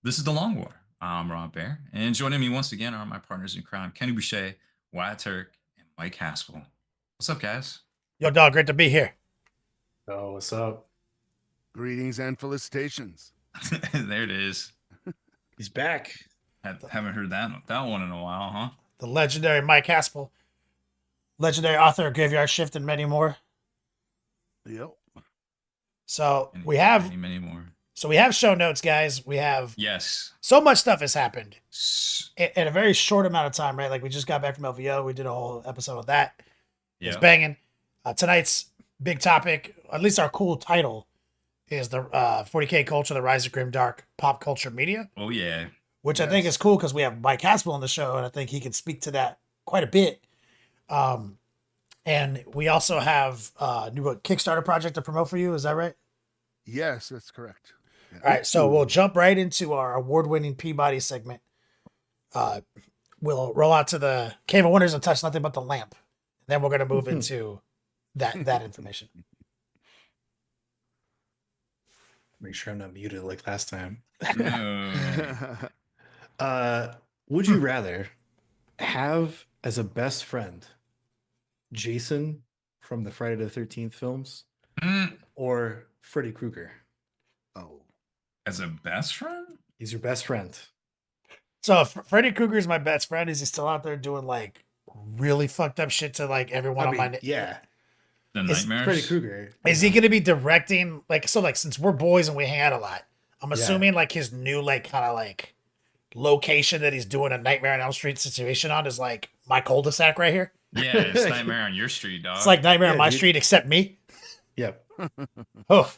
This is The Long War. I'm Rob Baer, and joining me once again are my partners in crime, Kenny Boucher, Wyatt Turk, and Mike Haspil. What's up, guys? Yo, dog, great to be here. Oh, what's up? Greetings and felicitations. There it is. He's back. Haven't heard that one in a while, huh? The legendary Mike Haspil, legendary author of Graveyard Shift and many more. Yep. So And we have many more. show notes, guys. We have Yes. so much stuff has happened S- in a very short amount of time, right? Like we just got back from LVO. We did a whole episode of that. It's Yeah. banging. Tonight's big topic, at least our cool title, is the 40K culture, the rise of Grimdark pop culture media. Oh yeah. Which I think is cool because we have Mike Haspil on the show, and I think he can speak to that quite a bit. And we also have a new Kickstarter project to promote for you. Is that right? Yes, that's correct. Yeah. All right, so we'll jump right into our award-winning Peabody segment. We'll roll out to the Cave of Wonders and touch nothing but the lamp. Then we're going to move into that information. Make sure I'm not muted like last time. No. Would you rather have as a best friend Jason from the Friday the 13th films Mm. or Freddy Krueger? Oh, As a best friend? He's your best friend. So if Freddy Krueger is my best friend, is he still out there doing like really fucked up shit to like everyone on my Yeah, The Is nightmares? Freddy Krueger. Is he going to be directing like since we're boys and we hang out a lot, I'm assuming like his new like kind of like location that he's doing a Nightmare on Elm Street situation on is like my cul-de-sac right here. Yeah, it's Nightmare on Your Street, dog. It's like Nightmare on Yeah, my dude. street except me. Yep. Oh,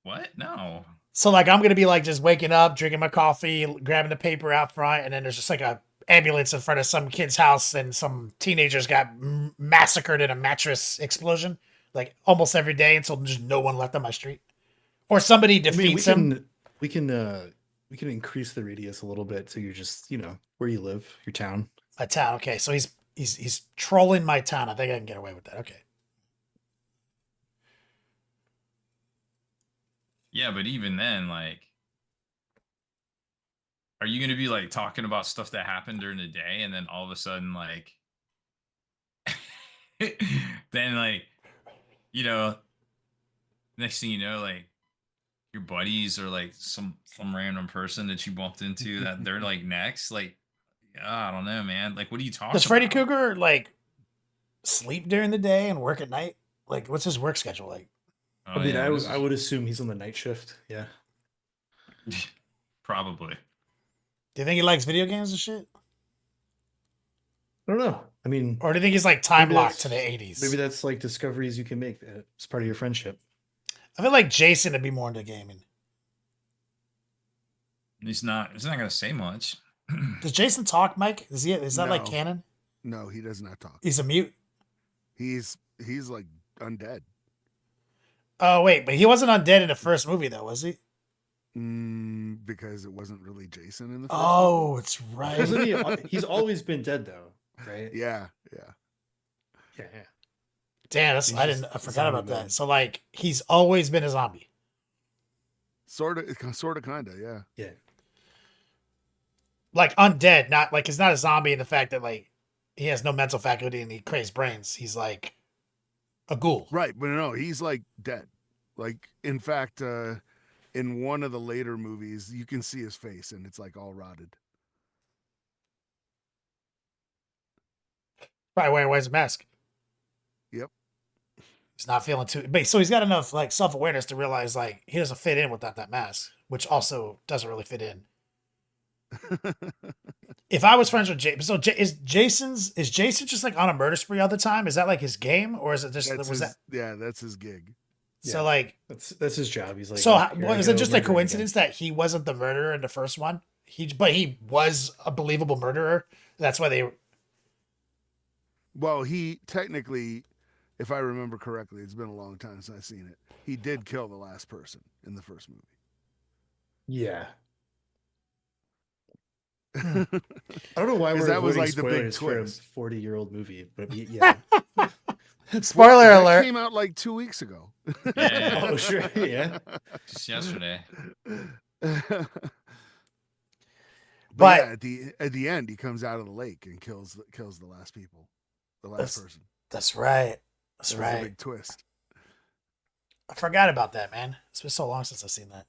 What? No. so like I'm gonna be like just waking up, drinking my coffee, grabbing the paper out front, and then there's just like a ambulance in front of some kid's house, and some teenagers got massacred in a mattress explosion, like almost every day until there's no one left on my street, or somebody defeats him. We can increase the radius a little bit so you're just where you live, your town. My town. Okay, so he's trolling my town. I think I can get away with that. Okay. Yeah, but even then, like, are you gonna be like talking about stuff that happened during the day, and then all of a sudden, like, then like, next thing you know, like, your buddies or like some random person that you bumped into that they're like next, like, I don't know, man. Like, what are you talking? Does Freddy about? Krueger like sleep during the day and work at night? Like, what's his work schedule like? Oh, I mean, yeah, I would assume he's on the night shift. Yeah. probably. Do you think he likes video games and shit? I don't know. I mean, Or do you think he's like time Maybe locked that's- to the 80s? maybe that's like discoveries you can make as part of your friendship. I feel like Jason would be more into gaming. He's not gonna say much. Does Jason talk, Mike? Is that like No. canon? no, he does not talk. He's a mute. He's like undead. Oh wait, but he wasn't undead in the first movie though, was he? Because it wasn't really Jason in the first Oh, it's right. Hasn't he? He's always been dead though, right? movie. Yeah, yeah. Yeah. Damn, He's I just forgot a zombie about that. man. So like he's always been a zombie. Sort of, kind of, yeah. Yeah. Like undead, not like he's not a zombie in the fact that like he has no mental faculty and he craves brains. He's like a ghoul. Right, but no, he's like dead. Like, in fact, in one of the later movies, you can see his face and it's like all rotted. Probably wears a mask. Yep. He's not feeling too but so he's got enough like self-awareness to realize like he doesn't fit in without that mask, which also doesn't really fit in. If I was friends with Jason, so is Jason just like on a murder spree all the time? Is that like his game, or is it just Yeah, that's his gig. so Yeah. like That's his job. He's like, so? "Oh, here I Is it go, just a murdering coincidence that he wasn't the murderer in the first one? But he was a believable murderer. That's why they. Well, he technically, if I remember correctly, it's been a long time since I've seen it. He did kill the last person in the first movie. again." Yeah. I don't know why 'Cause we're that was avoiding like the big spoilers for a twist. 40-year-old movie, but yeah. Spoiler That alert! came out like 2 weeks ago. Yeah. Oh, sure. Yeah. Just yesterday. But yeah, at the end, he comes out of the lake and kills the last people, the last person. that's right. That's That was a right. big twist. I forgot about that, man. It's been so long since I've seen that.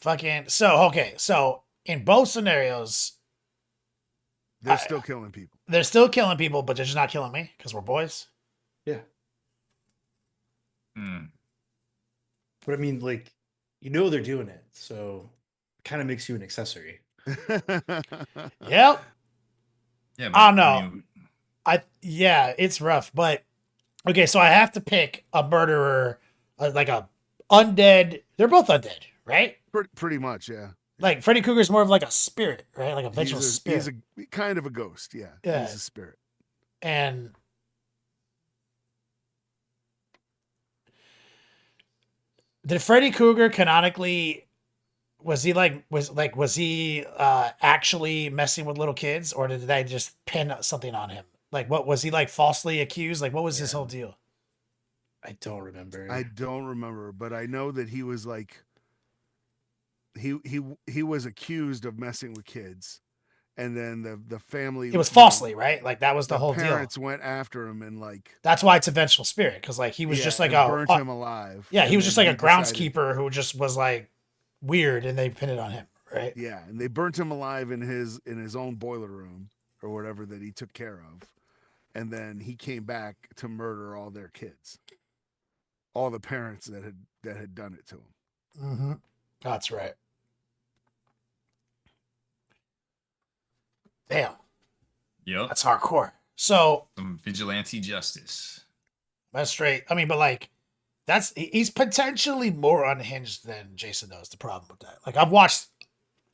Fucking so in both scenarios, They're still killing people. they're still killing people, but they're just not killing me because we're boys. Yeah. Hmm. But I mean, like, you know they're doing it, so it kind of makes you an accessory. Yep. Yeah. I don't know. I mean, Yeah, it's rough, but okay, so I have to pick a murderer, like a undead. They're both undead, right? Pretty much, yeah. Like Freddy Krueger's more of like a spirit, right? Like a vengeful spirit. He's a kind of a ghost, yeah. Yeah. He's a spirit. And did Freddy Krueger canonically was he actually messing with little kids, or did they just pin something on him? Like, what was he like falsely accused? Like, what was his whole deal? I don't remember. I don't remember, but I know that he was like he was accused of messing with kids, and then the family It was falsely, right? Like that was the whole deal. Parents went after him and like That's why it's a vengeful spirit, because like he was just like burnt him alive. Yeah, he was and just then like a decided- groundskeeper who just was like weird, and they pinned it on him, right? Yeah, and they burnt him alive in his own boiler room or whatever that he took care of, and then he came back to murder all their kids, all the parents that had done it to him. Mm-hmm. That's right. Damn, yep. that's hardcore. So Some vigilante justice. that's straight. I mean, but like, he's potentially more unhinged than Jason though. Is the problem with that? Like, I've watched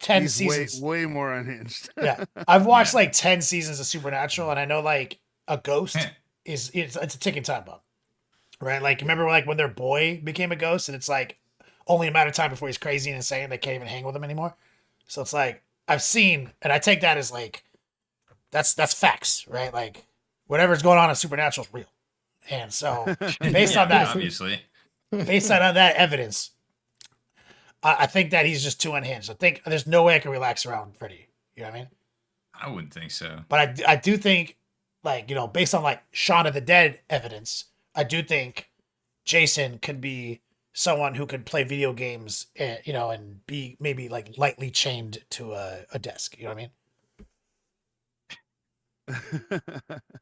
10 He's seasons. way more unhinged. Yeah, I've watched Yeah. like 10 seasons of Supernatural, and I know like a ghost it's a ticking time bomb, right? Like, remember like when their boy became a ghost, and it's like only a matter of time before he's crazy and insane. They can't even hang with him anymore. So it's like I've seen, and I take that as like that's facts, right? Like whatever's going on in Supernatural is real, and so based Yeah, on that, obviously. based on that evidence, I think that he's just too unhinged. I think there's no way I can relax around Freddy. You know what I mean? I wouldn't think so. But I do think, like, you know, based on like Shaun of the Dead evidence, I do think Jason could be someone who could play video games, and, you know, and be maybe like lightly chained to a desk. You know what I mean?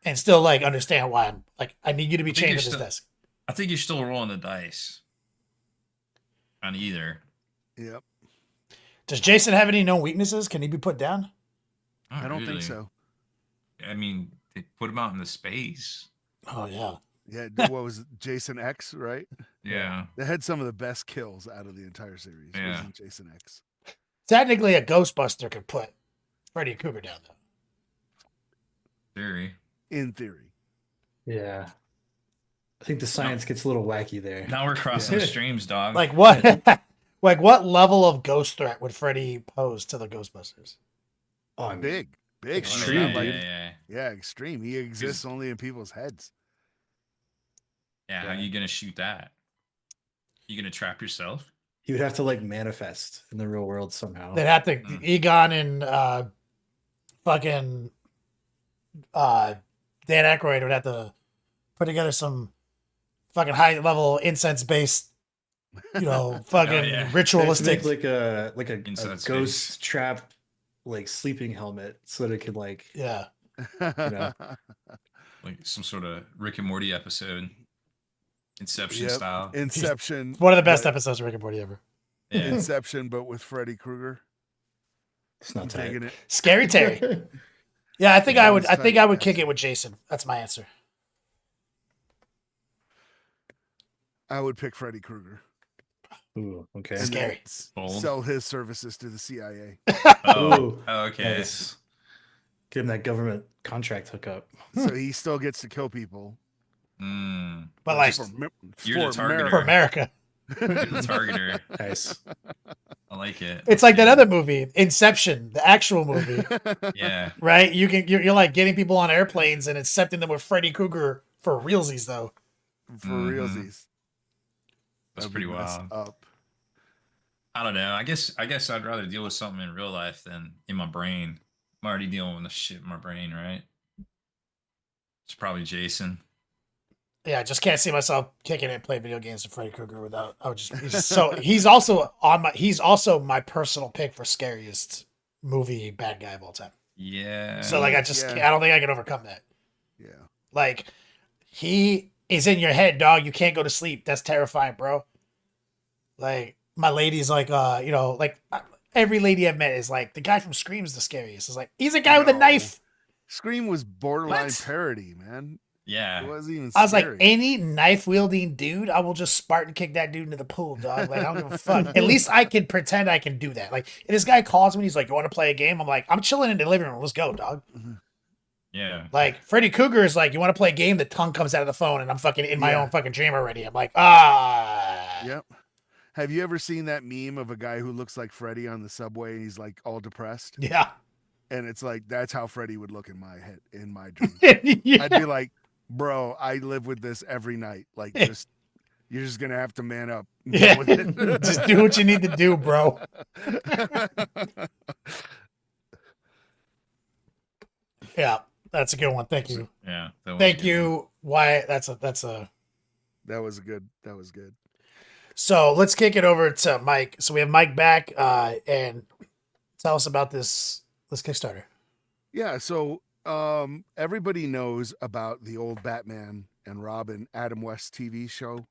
And still like understand why I'm like, I need you to be I think chained you're to this still- desk. I think you're still rolling the dice on either. Yep. Does Jason have any known weaknesses? Can he be put down? I don't really. think so. I mean, they put him out in the space. Oh yeah. Yeah, what was it? Jason X, right? Yeah. They had some of the best kills out of the entire series. Yeah. Was in Jason X. Technically, a Ghostbuster could put Freddy Krueger down though. Theory. In theory. Yeah. I think the science gets a little wacky there. Now we're crossing Yeah. the streams, dog. Like what? Like what level of ghost threat would Freddy pose to the Ghostbusters? Oh, I mean, Big Extreme, yeah, dude. Yeah, extreme. He exists only in people's heads. Yeah, how you gonna shoot that? You gonna trap yourself? he would have to like manifest in the real world somehow. They'd have to Egon and fucking Dan Aykroyd would have to put together some fucking high level incense based, you know, fucking yeah. They have to ritualistic. make like a Inside ghost space. trap like sleeping helmet so that it could like Yeah. know. Like some sort of Rick and Morty episode, Inception Yep. style. Inception. One of the best but- episodes of Rick and Morty ever. Yeah. Inception, but with Freddy Krueger. it's not I'm tight. taking it. Scary Terry. Yeah, I think Yeah, I would. it's I think tight, I would yes. kick it with Jason. That's my answer. I would pick Freddy Krueger. Ooh, okay. and then Scary. Bold. Sell his services to the CIA. Oh, Ooh, okay. nice. Give him that government contract hookup. So he still gets to kill people. Mm, But like for, You're the targeter. for America, you're the targeter. Nice. I like it. it's like that other movie, Inception, the actual movie, Yeah. right? You're like getting people on airplanes and accepting them with Freddy Krueger for realsies, though. For Mhm. realsies. That's That'd pretty be messed wild. Up. I don't know. I guess I'd rather deal with something in real life than in my brain. I'm already dealing with the shit in my brain, right? It's probably Jason. Yeah, I just can't see myself kicking it and playing video games with Freddy Krueger without. I would just he's just so he's also on my he's also my personal pick for scariest movie bad guy of all time. Yeah. So like I just Yeah. can't, I don't think I can overcome that. Yeah. Like he is in your head, dog. You can't go to sleep. That's terrifying, bro. Like my lady's like, every lady I've met is like the guy from Scream's the scariest. It's like he's a guy with a No. knife. Scream was borderline What? parody, man. It Yeah. wasn't even I was like, scary. any knife wielding dude, I will just Spartan kick that dude into the pool, dog. Like, I don't give a fuck. At least I can pretend I can do that. Like, if this guy calls me, he's like, "You want to play a game?" I'm like, "I'm chilling in the living room. Let's go, dog." Yeah. Like, Freddy Krueger is like, "You want to play a game?" The tongue comes out of the phone, and I'm fucking in my Yeah. own fucking dream already. I'm like, Yep. Have you ever seen that meme of a guy who looks like Freddy on the subway and he's like all depressed? yeah. And it's like that's how Freddy would look in my head, in my dream. Yeah. I'd be like, bro, I live with this every night. Like, just you're just gonna have to man up. And deal Yeah. with it. Just do what you need to do, bro. Yeah, that's a good one. Thank you. Yeah. That was a Thank good one. you. Why? That's a. That was good. That was good. So let's kick it over to Mike. So we have Mike back, and tell us about this Kickstarter. Yeah. So everybody knows about the old Batman and Robin Adam West TV show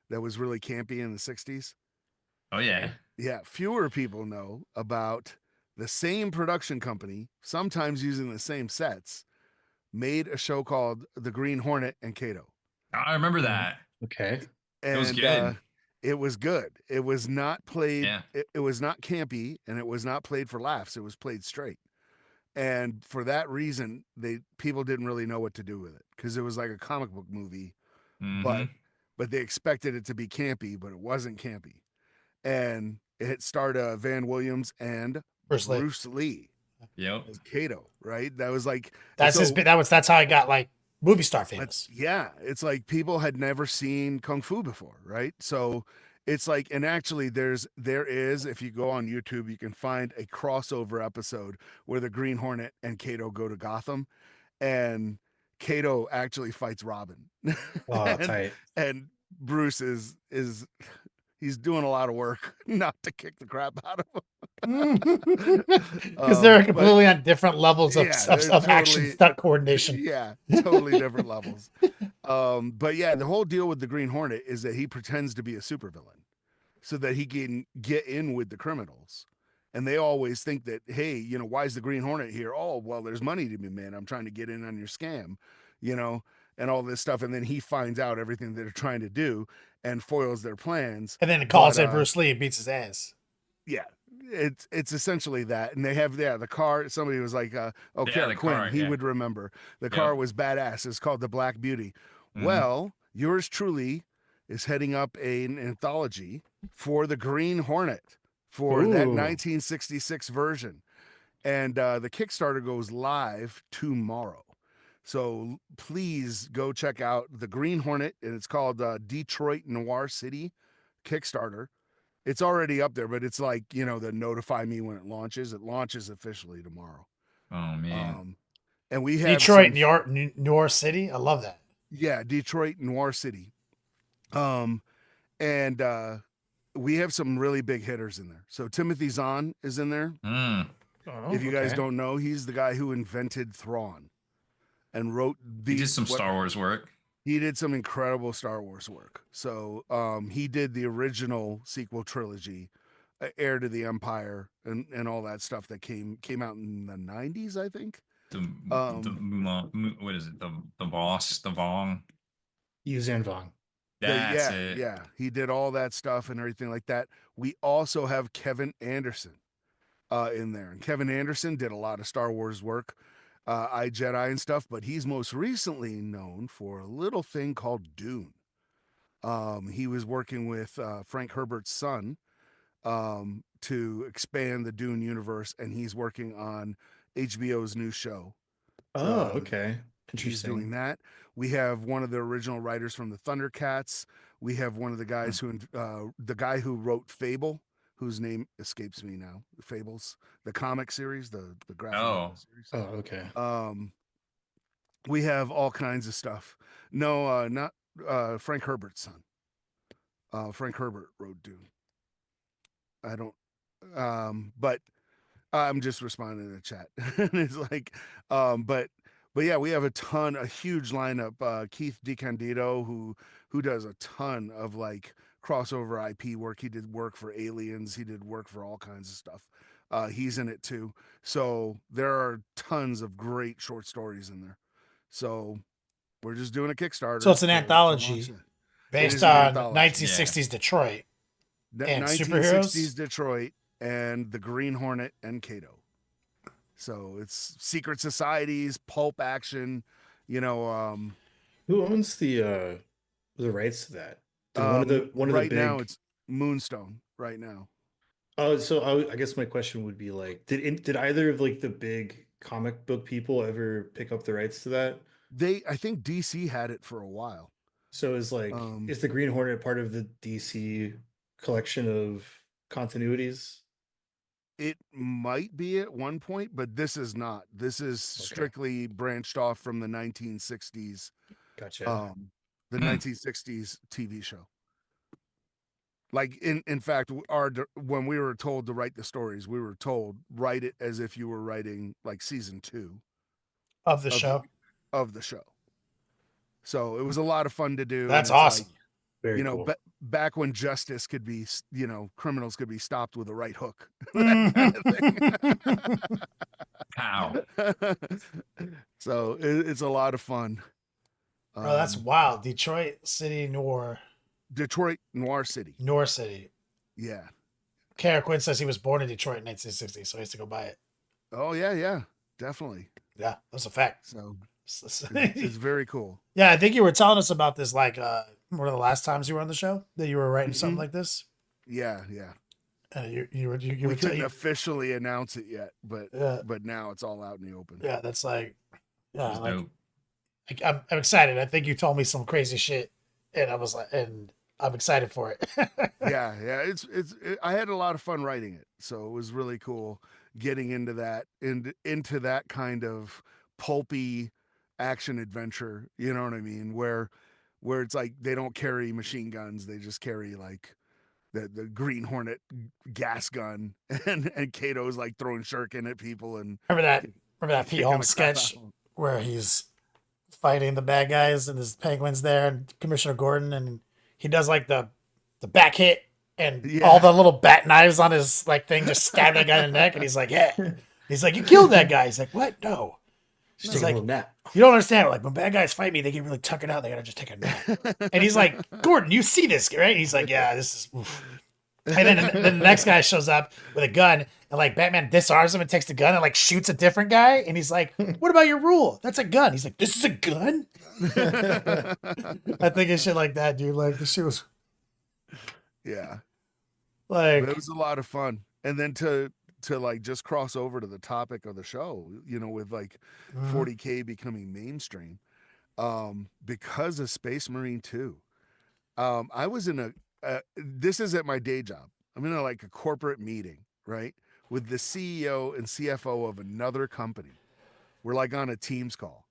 that was really campy in the 60s. Oh yeah. Yeah. Fewer people know about the same production company, sometimes using the same sets, made a show called The Green Hornet and Kato. I remember that. Okay. And was good. it was good. It was not played. Yeah. It was not campy, and it was not played for laughs. It was played straight. And for that reason, people didn't really know what to do with it because it was like a comic book movie, Mhm. but they expected it to be campy, but it wasn't campy. And it starred Van Williams and Bruce Lee. Bruce Lee Yep. as Kato, right? That was like That's so, his. That's how I got like movie star famous. yeah, it's like people had never seen kung fu before, right? So it's like, and actually there is, if you go on YouTube, you can find a crossover episode where the Green Hornet and Kato go to Gotham, and Kato actually fights Robin. Oh, and, tight. and Bruce is he's doing a lot of work not to kick the crap out of him. Because they're completely on different levels of, yeah, of, they're of action totally- stunt coordination. Yeah, totally different levels. But yeah, the whole deal with the Green Hornet is that he pretends to be a supervillain so that he can get in with the criminals. And they always think that, hey, why is the Green Hornet here? Oh, well, there's money to be made. I'm trying to get in on your scam, and all this stuff. And then he finds out everything they're trying to do and foils their plans. And then it calls But, in Bruce Lee and beats his ass. Yeah, it's essentially that. And they have the car. Somebody was like, Kara the Quinn, car, he yeah. would remember. The Yep. car was badass. It's called the Black Beauty. Mhm. Well, yours truly is heading up an anthology for the Green Hornet for that Ooh. 1966 version. And the Kickstarter goes live tomorrow. So please go check out the Green Hornet, and it's called Detroit Noir City Kickstarter. It's already up there, but it's like, the notify me when it launches. It launches officially tomorrow. Oh man. And we have Detroit, some- New York City. I love that. Yeah, Detroit Noir City. And we have some really big hitters in there. So Timothy Zahn is in there. Mm. Oh, If you guys okay. don't know, he's the guy who invented Thrawn and wrote He did some Star Wars work. He did some incredible Star Wars work. So he did the original sequel trilogy, Heir to the Empire, and all that stuff that came out in the 90s, I think. The what is it? The boss, the Vong. Yuzan Vong. That's it. Yeah. He did all that stuff and everything like that. We also have Kevin Anderson in there. And Kevin Anderson did a lot of Star Wars work, I Jedi and stuff, but he's most recently known for a little thing called Dune. He was working with Frank Herbert's son to expand the Dune universe, and he's working on HBO's new show. Oh, okay. He's Interesting. doing that. We have one of the original writers from the Thundercats. We have one of the guys the guy who wrote Fable, whose name escapes me now. Fables, the comic series, the graphic Oh. novel series. Oh, okay. We have all kinds of stuff. No, not Frank Herbert's son. Frank Herbert wrote Dune. I don't, but I'm just responding to the chat. And it's like, but yeah, we have a huge lineup. Keith DeCandido, who does a ton of like crossover IP work. He did work for Aliens. He did work for all kinds of stuff. He's in it too. So there are tons of great short stories in there. So we're just doing a Kickstarter. So it's an to anthology launch it. It based is an on anthology. 1960s Detroit and 1960s superheroes. Detroit and the Green Hornet and Kato. So it's secret societies, pulp action, you know. Who owns the rights to that? Did one of the right big now it's Moonstone. Right now, Oh, so I guess my question would be like, did either of like the big comic book people ever pick up the rights to that? I think DC had it for a while. So is like, is the Green Hornet part of the DC collection of continuities? It might be at one point, but this is not. This is strictly branched off from the 1960s. Gotcha. The 1960s TV show. Like in fact, when we were told to write the stories, we were told write it as if you were writing like season 2 of the show. Of the show. So it was a lot of fun to do. That's and it's awesome. Like, Very cool. Back when justice could be, criminals could be stopped with a right hook. How? So it's a lot of fun. Bro, that's wild. Detroit City Noir. Detroit Noir City. Noir City. Yeah. Kara Quinn says he was born in Detroit in 1960, so he has to go buy it. Oh yeah, definitely. Yeah, that's a fact. So it's very cool. Yeah, I think you were telling us about this like one of the last times you were on the show that you were writing something like this. Yeah. You were couldn't officially announce it yet, but now it's all out in the open. Yeah, that's like, yeah, like, dope. I'm excited. I think you told me some crazy shit, and I was like, and I'm excited for it. yeah. I had a lot of fun writing it, so it was really cool getting into that kind of pulpy action adventure. You know what I mean? Where it's like they don't carry machine guns; they just carry like the Green Hornet gas gun, and Kato's like throwing shuriken at people. And remember that Pete Holmes sketch where he's fighting the bad guys and there's penguins there and Commissioner Gordon, and he does like the back hit and all the little bat knives on his like thing just stab that guy in the neck, and he's like, yeah. He's like, you killed that guy. He's like, what? No. He's like, you don't understand. Like when bad guys fight me, they get really tuckered out. They gotta just take a nap. And he's like, Gordon, you see this, right? He's like, yeah, this is. Oof. And then the next guy shows up with a gun, and like Batman disarms him and takes the gun and like shoots a different guy. And he's like, what about your rule? That's a gun. He's like, this is a gun. I think it's shit like that, dude. Like the shit was. Yeah. Like but it was a lot of fun, and then to like just cross over to the topic of the show, with like 40K becoming mainstream, because of Space Marine 2. I was in this is at my day job. I'm in a corporate meeting, right, with the CEO and CFO of another company. We're like on a Teams call,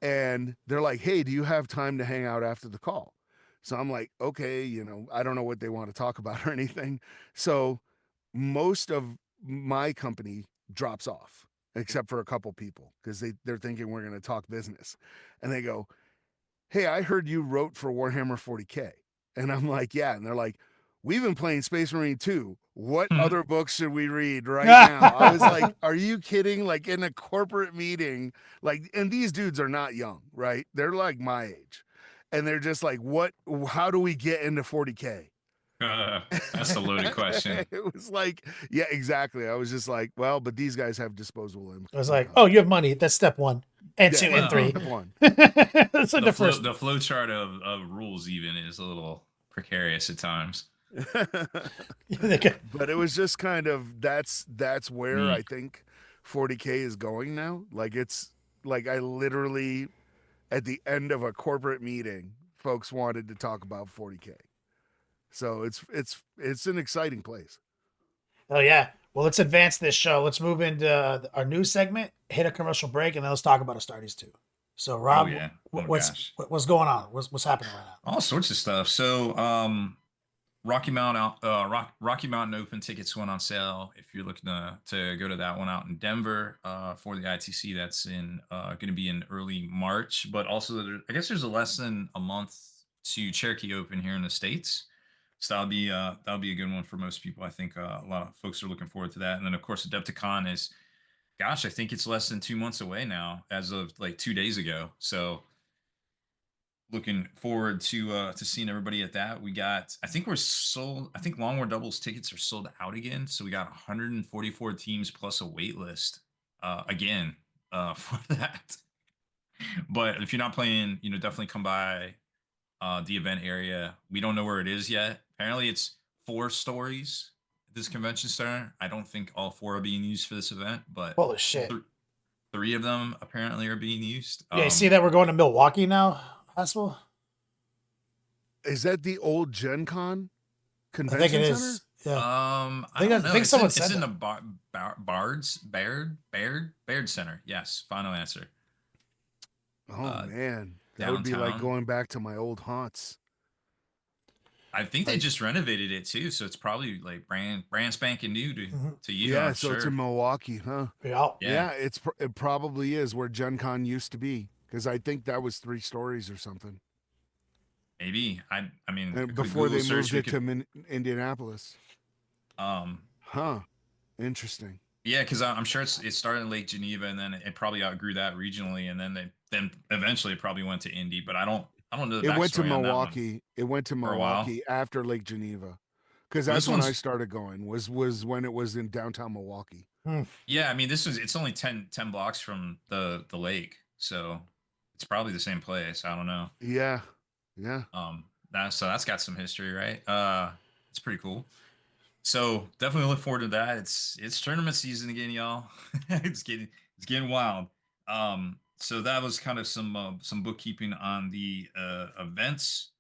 and they're like, hey, do you have time to hang out after the call? So I'm like, okay, I don't know what they want to talk about or anything. So most of my company drops off except for a couple people because they're thinking we're going to talk business. And they go, hey, I heard you wrote for Warhammer 40K. And I'm like, yeah. And they're like, we've been playing Space Marine 2. What other books should we read right now? I was like, are you kidding? Like in a corporate meeting, and these dudes are not young, right? They're like my age. And they're just like, how do we get into 40K? That's a loaded question. It was like, yeah, exactly. I was just like, well, but these guys have disposable income. I was like, oh, you have money. That's step 1 and 2 and 3. Step 1. That's like the flow chart of rules even is a little precarious at times. But it was just kind of that's where I think 40K is going now. Like it's like I literally at the end of a corporate meeting, folks wanted to talk about 40K. So it's an exciting place. Oh yeah. Well, let's advance this show. Let's move into our news segment, hit a commercial break, and then let's talk about Astartes too. So, Oh Rob, yeah. Oh what's gosh. what's going on? What's happening right now? All sorts of stuff. So, Rocky Mountain Open tickets went on sale. If you're looking to go to that one out in Denver for the ITC, that's in going to be in early March. But also, I guess there's a less than a month to Cherokee Open here in the States. So that'll be a good one for most people. I think a lot of folks are looking forward to that. And then of course, Adepticon is, gosh, I think it's less than 2 months away now, as of like 2 days ago. So looking forward to seeing everybody at that. We got, I think we're sold. I think Long War doubles tickets are sold out again. So we got 144 teams plus a wait list again for that. But if you're not playing, definitely come by the event area. We don't know where it is yet. Apparently, it's 4 stories at this convention center. I don't think all 4 are being used for this event, but Holy shit! 3 of them apparently are being used. Yeah, you see that we're going to Milwaukee now, Haspil? Is that the old Gen Con I think it convention center? is. Yeah. I don't know. think someone It's said in that. the Baird Center. Yes, final answer. Oh man, that would be like downtown. going back to my old haunts. I think they just renovated it too, so it's probably like brand spanking new to you. Yeah, I'm so it's sure. in Milwaukee, huh? Yeah. Yeah, it probably is where Gen Con used to be, because I think that was 3 stories or something. Maybe I mean a quick Before Google they search, moved we it could, to Indianapolis. Huh. Interesting. yeah, because I'm sure it started in Lake Geneva, and then it probably outgrew that regionally, and then eventually it probably went to Indy. But I don't know the It went to backstory on that one Milwaukee. It went to for a while. Milwaukee after Lake Geneva, because Well, that's this when I one's, started going. Was when it was in downtown Milwaukee. yeah. I mean, it's only 10 blocks from the lake, so it's probably the same place. I don't know. Yeah, yeah. That's got some history, right? It's pretty cool. So definitely look forward to that. It's tournament season again, y'all. It's getting wild. So that was kind of some bookkeeping on the events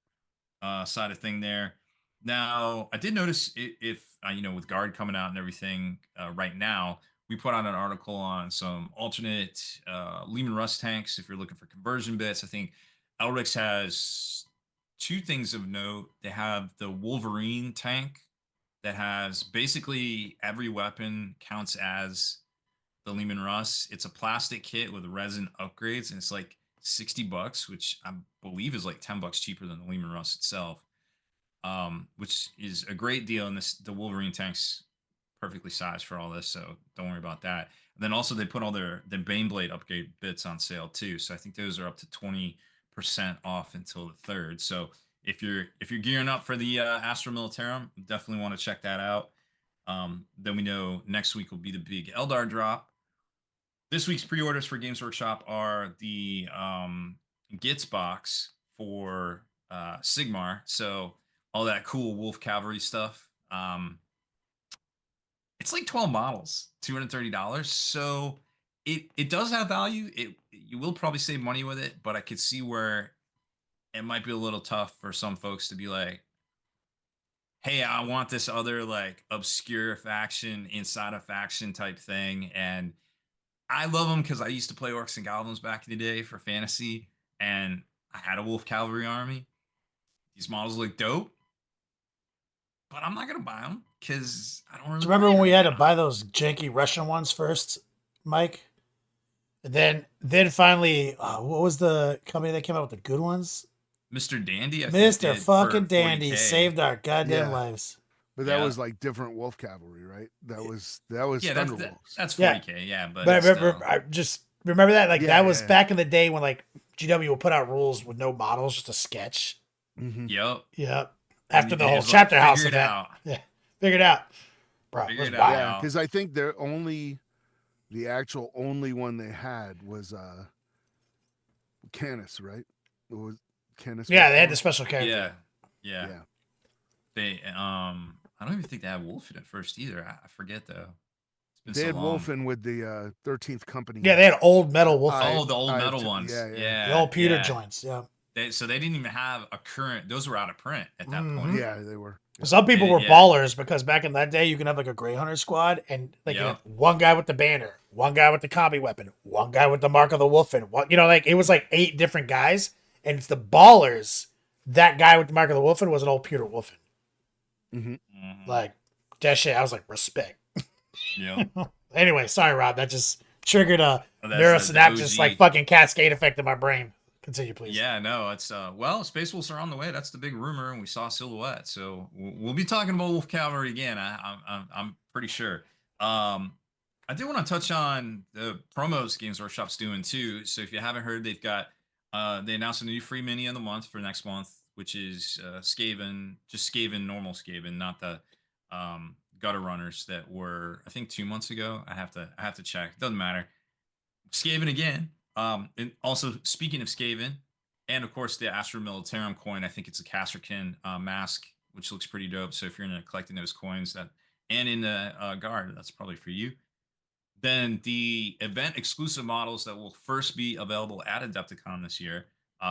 side of thing there. Now I did notice if with guard coming out and everything right now, we put out an article on some alternate Lehman Russ tanks. If you're looking for conversion bits, I think Elrix has 2 things of note. They have the Wolverine tank that has basically every weapon counts as the Lehman Russ. It's a plastic kit with resin upgrades, and it's like $60, which I believe is like $10 cheaper than the Lehman Russ itself. Which is a great deal. And the Wolverine tank's perfectly sized for all this, so don't worry about that. And then also they put all their Baneblade upgrade bits on sale too. So I think those are up to 20% off until the 3rd. So if you're gearing up for the Astra Militarum, definitely want to check that out. Then we know next week will be the big Eldar drop. This week's pre-orders for Games Workshop are the Gits box for Sigmar. So all that cool Wolf Cavalry stuff. It's like 12 models, $230. So it does have value. You will probably save money with it, but I could see where it might be a little tough for some folks to be like, hey, I want this other like obscure faction inside a faction type thing. And I love them because I used to play Orcs and Goblins back in the day for fantasy, and I had a Wolf Cavalry army. These models look dope, but I'm not gonna buy them because I don't really. Do you remember play when we right had to now. buy those janky Russian ones first, Mike? And then finally, what was the company that came out with the good ones? Mr. Dandy? I think Mr. did for fucking Dandy 40K. saved our goddamn Yeah. lives. But that Yeah. was like different Wolf Cavalry, right? That was Yeah, Thunderwolves. that's Yeah. 40K. Yeah, but But I it's remember, still. I just remember that like Yeah, that was yeah. back in the day when like GW would put out rules with no models, just a sketch. Mm-hmm. Yep. Yep. After the whole It's like, chapter house figure it event. out. Yeah. Figured out. Bro, Figure it was it out. wild. Yeah, because I think the actual only one they had was Canis, right? It was Canis. Yeah, they had before? the special character. Yeah. Yeah. They I don't even think they had Wolf in at first either. I forget though. It's been They so had long. Wolfen with the 13th Company. Yeah, they had old metal wolf. Oh, the old I have metal to- ones. yeah, yeah. The old pewter yeah. joints. Yeah. So they didn't even have a current. Those were out of print at that Mhm. point. Yeah, they were. Yeah. Some people They- were yeah. ballers because back in that day, you can have like a Grey Hunter squad, and like you Yep. have one guy with the banner, one guy with the combi weapon, one guy with the mark of the wolf, and one, like it was like 8 different guys, and it's the ballers. That guy with the mark of the wolfen was an old Peter Wolfen. Mm-hmm. Mhm. Like that shit, I was like respect. Yep. Anyway, sorry, Rob. That just triggered a Oh, that's the neurosynaptic OG. like fucking cascade effect in my brain. Continue, please. Yeah, no, it's well, Space Wolves are on the way. That's the big rumor, and we saw Silhouette, so we'll be talking about Wolf Cavalry again. I'm pretty sure. I do want to touch on the promos Games Workshop's doing too. So if you haven't heard, they've got they announced a new free mini of the month for next month, which is Skaven, just Skaven, normal Skaven, not the gutter runners that were I think 2 months ago. I have to check. Doesn't matter. Skaven again. And also speaking of Skaven, and of course the Astra Militarum coin, I think it's a Casterkin mask, which looks pretty dope. So if you're into collecting those coins, that and in the guard, that's probably for you. Then the event exclusive models that will first be available at Adepticon this year.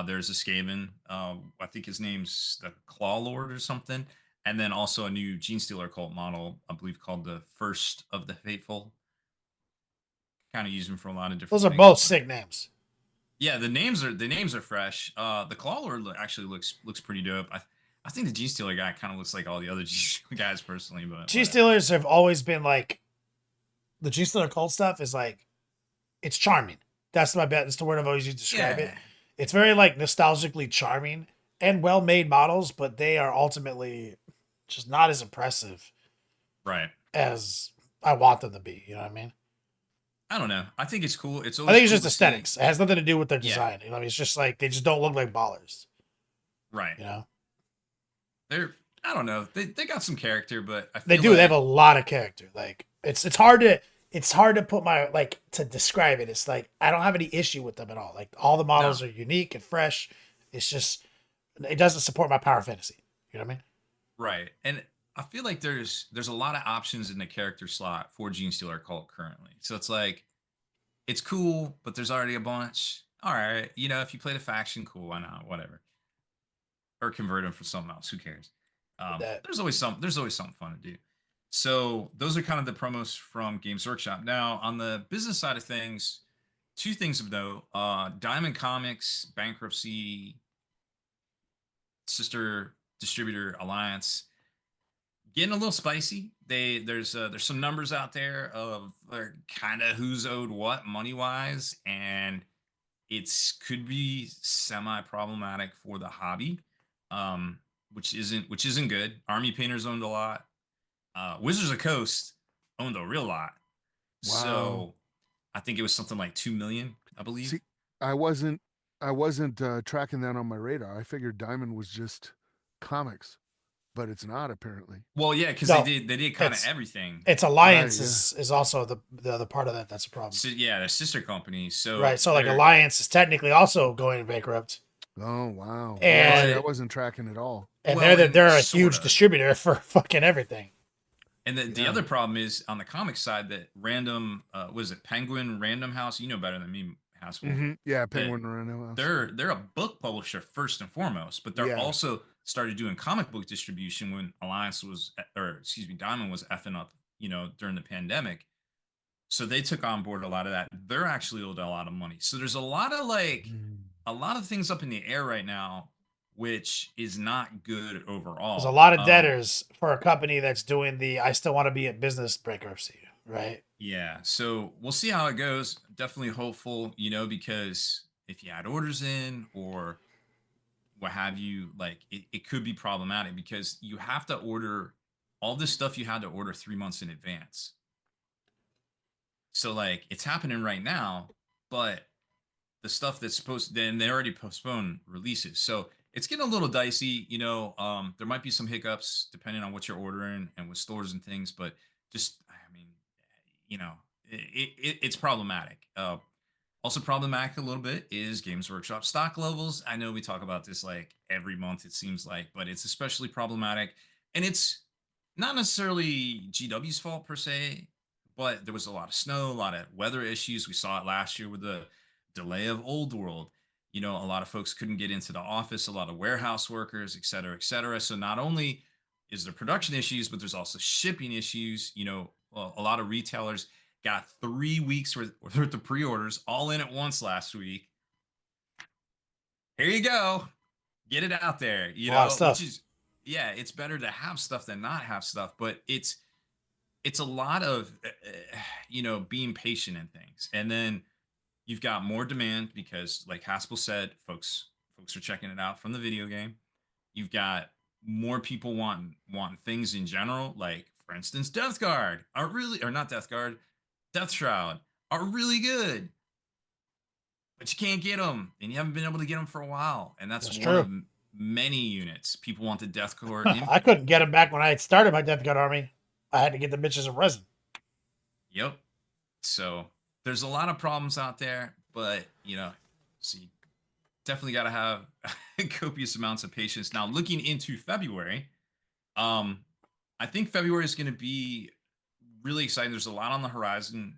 There's a Skaven. I think his name's the Claw Lord or something. And then also a new Gene Stealer cult model, I believe called the First of the Faithful. Kind of use them for a lot of different Those are things. both but- sick names. Yeah, the names are fresh. The Claw Lord actually looks pretty dope. I think the G Stealer guy kind of looks like all the other G Stealer guys personally, but G whatever. Stealers have always been like the G Stealer cult stuff is like it's charming. That's my bet. That's the word I've always used to describe it. Yeah. It's very like nostalgically charming and well made models, but they are ultimately just not as impressive Right. as I want them to be. You know what I mean? I don't know. I think it's cool. It's I always think it's cool just to see- aesthetics. It has nothing to do with their Yeah. design. You know, what I mean? It's just like they just don't look like ballers. Right. You know, I don't know. They got some character, but I they feel do. Like, They have a lot of character. Like it's hard to put my like to describe it. It's like I don't have any issue with them at all. Like all the models are unique and fresh. It's just it doesn't support my power fantasy. You know what I mean? right. And I feel like there's a lot of options in the character slot for Gene Stealer Cult currently. So it's like it's cool, but there's already a bunch. All right, if you play the faction, cool, why not? Whatever. Or convert them for something else. Who cares? That- There's always something fun to do. So those are kind of the promos from Games Workshop. Now on the business side of things, two things of note: Diamond Comics bankruptcy, sister distributor alliance, getting a little spicy. There's some numbers out there of kind of who's owed what money wise, and it's could be semi problematic for the hobby, which isn't good. Army Painters owned a lot. Wizards of the Coast owned a real lot. Wow. So I think it was something like 2 million, I believe. See, I wasn't tracking that on my radar. I figured Diamond was just comics, but it's not apparently. Well, yeah, because No, they did kind of it's- everything. Its alliance Right, is also the other part of that. That's a problem. So, yeah, their sister company. So Right. So like they're- Alliance is technically also going bankrupt. Oh wow! And- I wasn't tracking at all. And Well, they're a sorta. huge distributor for fucking everything. And the Yeah. other problem is on the comic side that random was it Penguin Random House? You know better than me, Haspil. Mhm. Yeah, Penguin Random House. They're a book publisher first and foremost, but they're Yeah. also started doing comic book distribution when Alliance was, or excuse me, Diamond was effing up, during the pandemic. So they took on board a lot of that. They're actually owed a lot of money. So there's a lot of a lot of things up in the air right now, which is not good overall. There's a lot of debtors for a company that's doing the I still want to be in business bankruptcy, right? Yeah, so we'll see how it goes. Definitely hopeful, because if you had orders in or what have you, like it could be problematic because you have to order all this stuff you had to order 3 months in advance. So like it's happening right now, but the stuff that's supposed then they already postponed releases. So it's getting a little dicey, there might be some hiccups depending on what you're ordering and with stores and things, but just I mean, it's problematic. Also problematic a little bit is Games Workshop stock levels. I know we talk about this like every month, it seems like, but it's especially problematic. And it's not necessarily GW's fault per se, but there was a lot of snow, a lot of weather issues. We saw it last year with the delay of Old World. You know, a lot of folks couldn't get into the office, a lot of warehouse workers, et cetera, et cetera. So not only is there production issues, but there's also shipping issues. You know, a lot of retailers got 3 weeks worth of pre-orders all in at once last week. Here you go. Get it out there, you A lot of know, which stuff. is, yeah, it's better to have stuff than not have stuff, but it's a lot of, you know, being patient in things. And then you've got more demand because, like Haspil said, folks are checking it out from the video game. You've got more people wanting things in general, like for instance, Death Guard are really, or not Death Guard, Death Shroud are really good, but you can't get them, and you haven't been able to get them for a while. And that's That's one of true. many units people want the Death Core I Imp. couldn't get them back when I had started my Death Guard army. I had to get the bitches in resin. Yep. So there's a lot of problems out there, but you know, so you definitely got to have copious amounts of patience. Now, looking into February, um, I think February is going to be really exciting. There's a lot on the horizon.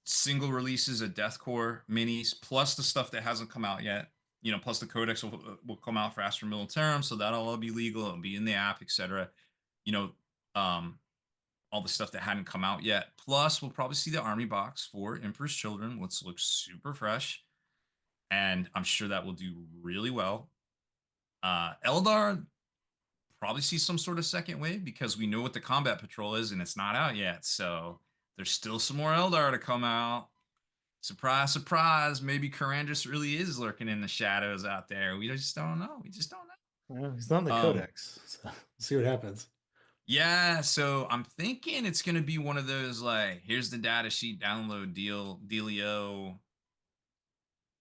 Single releases of Deathcore minis, plus the stuff that hasn't come out yet. You know, plus the codex will come out for Astra Militarum, so that'll all be legal. It'll be in the app, etc. You know, all the stuff that hadn't come out yet. Plus, we'll probably see the army box for Emperor's Children, which looks super fresh, and I'm sure that will do really well. Eldar probably see some sort of second wave because we know what the combat patrol is, and it's not out yet. So there's still some more Eldar to come out. Surprise, surprise. Maybe Karandras really is lurking in the shadows out there. We just don't know. We just don't know. Well, he's not in the codex, so we'll see what happens. Yeah, so I'm thinking it's gonna be one of those like, here's the data sheet download dealio,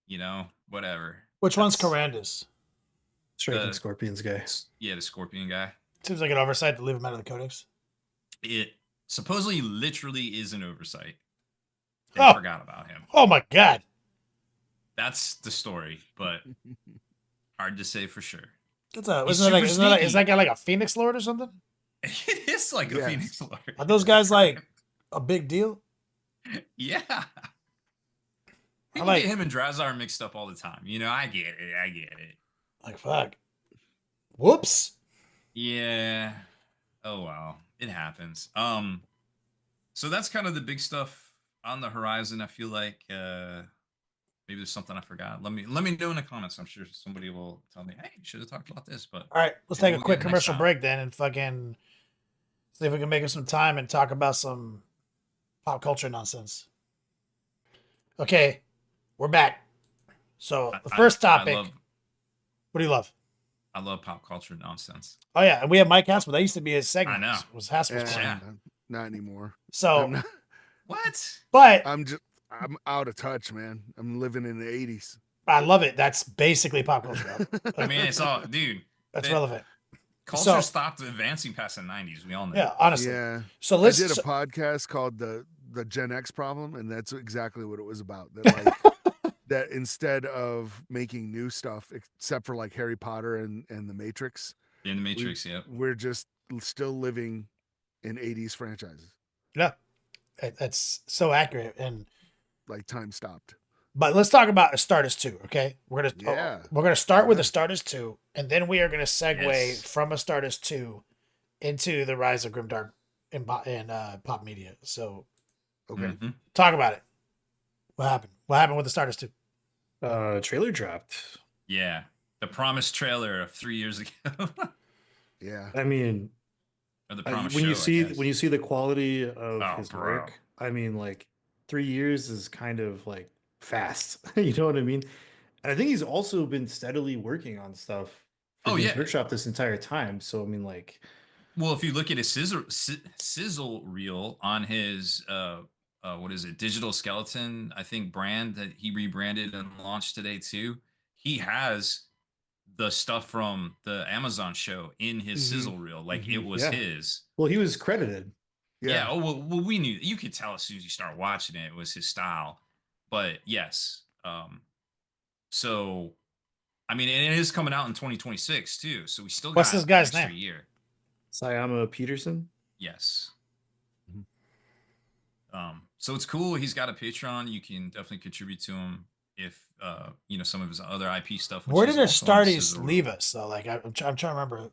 you know, whatever. Which one's That's Corandus? Striking Scorpions guy. yeah, the Scorpion guy. Seems like an oversight to leave him out of the codex. It supposedly literally is an oversight. They Oh. forgot about him. Oh my god. That's the story, but hard to say for sure. That's a, He's isn't that like, super isn't that like, sneaky. is that guy like a Phoenix Lord or something? It is like a Yes. Phoenix Lord. Are those guys like a big deal? Yeah. People like- get him and Drazar mixed up all the time. You know, I get it. I get it. Like fuck. Whoops. Yeah. Oh well. It happens. So that's kind of the big stuff on the horizon. I feel like maybe there's something I forgot. Let me know in the comments. I'm sure somebody will tell me, hey, you should have talked about this. But All right, let's maybe take a we'll quick get it next commercial time. break then and fucking see if we can make us some time and talk about some pop culture nonsense. Okay, we're back. So the first topic. What do you love? I love pop culture nonsense. Oh yeah, and we have Mike Haspil. That used to be his segment. I know. Was Haspil's Yeah, corner. Yeah. not anymore. So, I'm not, What? but I'm out of touch, man. I'm living in the 80s. I love it. That's basically pop culture. I mean, it's all, dude. That's that- relevant. Culture So- stopped advancing past the 90s. We all know. Yeah, honestly. Yeah. So I let's. did a so- podcast called the Gen X problem, and that's exactly what it was about. That like that instead of making new stuff, except for like Harry Potter and the Matrix, In the Matrix, yep. we're just still living in 80s franchises. yeah, that's so accurate. And Like time stopped. but let's talk about Astartes 2. Okay, we're gonna start with Yeah. Astartes 2, and then we are gonna segue Yes. from Astartes 2 into the rise of Grimdark in pop media. So Okay. Mhm. talk about it. What happened? What happened with Astartes 2? Trailer dropped. Yeah. The promised trailer of 3 years ago. Yeah. I mean, Or the promised when you show, I see guess. when you see the quality of Oh, his bro. work, I mean, like 3 years is kind of like fast. You know what I mean? And I think he's also been steadily working on stuff for Oh, Games yeah. Workshop this entire time. So I mean, like, Well, if you look at his sizzle reel on his what is it, Digital Skeleton, I think brand that he rebranded and launched today too. He has the stuff from the Amazon show in his Mhm. sizzle reel, like it Mhm. was Yeah. his. well, he was credited. Yeah. Oh well, we knew. You could tell as soon as you start watching it, it was his style. But yes, so I mean, and it is coming out in 2026 too. So we still What's got this guy's an extra name? year. Sayama Peterson. Yes. Mhm. So it's cool. He's got a Patreon. You can definitely contribute to him. if some of his other IP stuff, which Where is did also on the Astartes sizzle leave reel. us though? Like I'm trying to remember.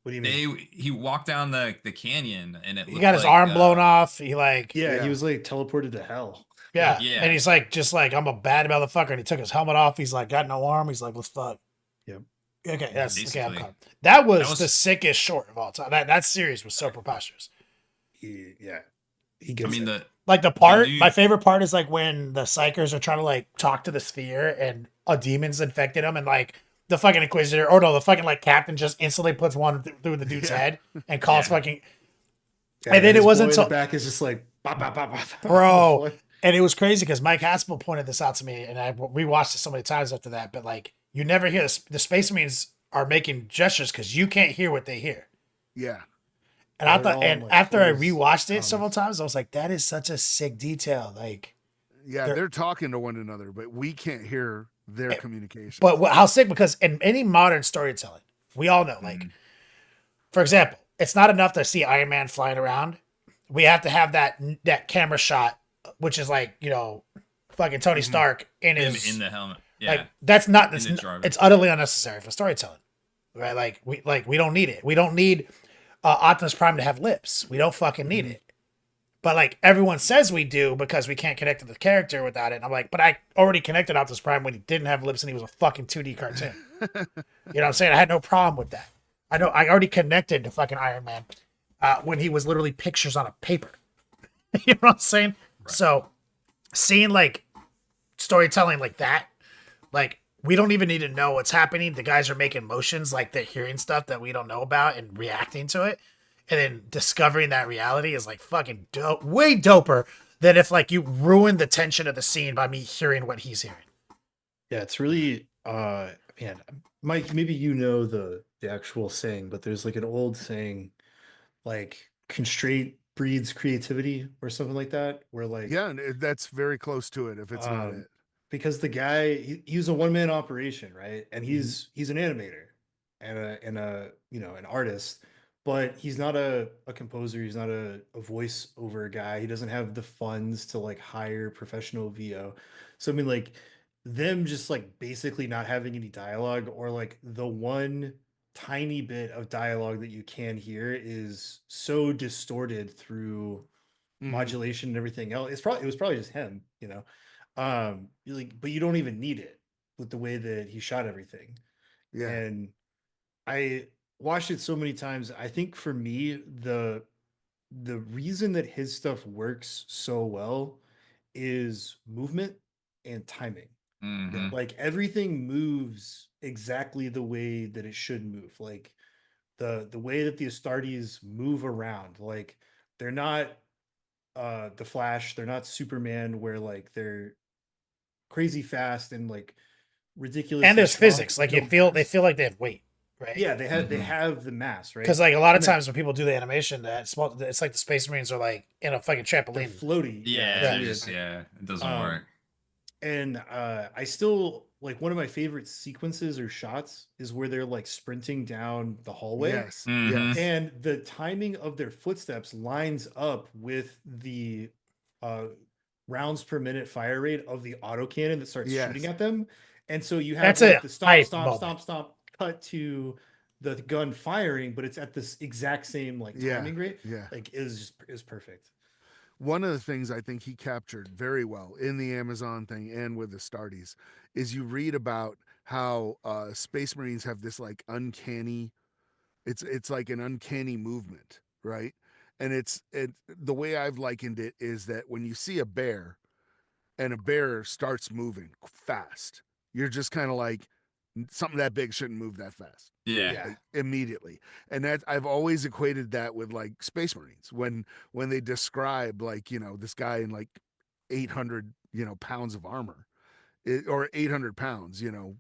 What do you mean? He walked down the canyon and it He looked got his like arm blown off. He like Yeah, he Yeah. was like teleported to hell. yeah, Yeah. and he's like just like I'm a bad motherfucker. And he took his helmet off. He's like got no arm. He's like let's fuck. Yep. Okay, that's okay. I'm Basically. calm. That was, That was- the sickest short of all time. That series was so preposterous. He I gets mean it. Like the part, dude- my favorite part is like when the psychers are trying to like talk to the sphere and a demon's infected him, and like the fucking Inquisitor, or no, the fucking like captain just instantly puts one through the dude's Yeah. head and calls Yeah. fucking. Yeah, and then it his wasn't boy in so- the back is just like bop, bop, bop, bop. Bro. What? And it was crazy because Mike Haspil pointed this out to me, and I rewatched it so many times after that. But like, you never hear the Space Marines are making gestures because you can't hear what they hear. Yeah. And I They're thought, all, and like, after I closed rewatched it comments. several times, I was like, that is such a sick detail. Like, Yeah, They're- they're talking to one another, but we can't hear their Eh, communication. but how sick, because in any modern storytelling, we all know, like, Mhm. for example, it's not enough to see Iron Man flying around. We have to have that camera shot, which is like, fucking Tony Mhm. Stark in him his in the helmet. Yeah. like that's not In the Jarvis. it's utterly unnecessary for storytelling, right? Like we don't need it. We don't need Optimus Prime to have lips. We don't fucking need Mhm. it. But like everyone says we do because we can't connect to the character without it. And I'm like, but I already connected Optimus Prime when he didn't have lips and he was a fucking 2D cartoon. You know what I'm saying? I had no problem with that. I already connected to fucking Iron Man when he was literally pictures on a paper. You know what I'm saying? Right. So seeing like storytelling like that, like we don't even need to know what's happening. The guys are making motions, like they're hearing stuff that we don't know about and reacting to it. And then discovering that reality is like fucking dope, way doper than if like you ruin the tension of the scene by me hearing what he's hearing. Yeah, it's really man, Mike, maybe you know the actual saying, but there's like an old saying like constraint breeds creativity or something like that, where like Yeah, and that's very close to it if it's not Um, it. because the guy he was a one-man operation, right? And he's an animator and an artist, but he's not a composer, he's not a voiceover guy. He doesn't have the funds to like hire professional VO. So I mean like them just like basically not having any dialogue, or like the one tiny bit of dialogue that you can hear is so distorted through Mhm. modulation and everything else. It was probably just him, but you don't even need it with the way that he shot everything. Yeah. And I watched it so many times. I think for me, the reason that his stuff works so well is movement and timing. Mhm. Like everything moves exactly the way that it should move. Like the way that the Astartes move around, like they're not the Flash, they're not Superman, where like they're crazy fast and like ridiculous. And there's physics. Like No they mass. feel like they have weight, right? Yeah, they Mhm. have the mass, right? Because like a lot of And they're- times when people do the animation, it's like the Space Marines are like in a fucking they're trampoline. floaty. Yeah, it's they're weird. just it doesn't Um, work. And I still like one of my favorite sequences or shots is where they're like sprinting down the hallway. Yes. Mhm. Yes. And the timing of their footsteps lines up with the rounds per minute fire rate of the autocannon that starts shooting Yes. at them. And so you have That's like a the stomp, hype stomp, moment. stomp, stomp, cut to the gun firing, but it's at this exact same like Yeah. timing rate. Yeah. Like it was perfect. One of the things I think he captured very well in the Amazon thing and with the Astartes is you read about how Space Marines have this like uncanny, it's like an uncanny movement, right? And the way I've likened it is that when you see a bear and a bear starts moving fast, you're just kind of like, something that big shouldn't move that fast. Yeah. Yeah. Like, immediately. And that I've always equated that with like Space Marines when they describe like this guy in like 800 pounds of armor, or 800 pounds in full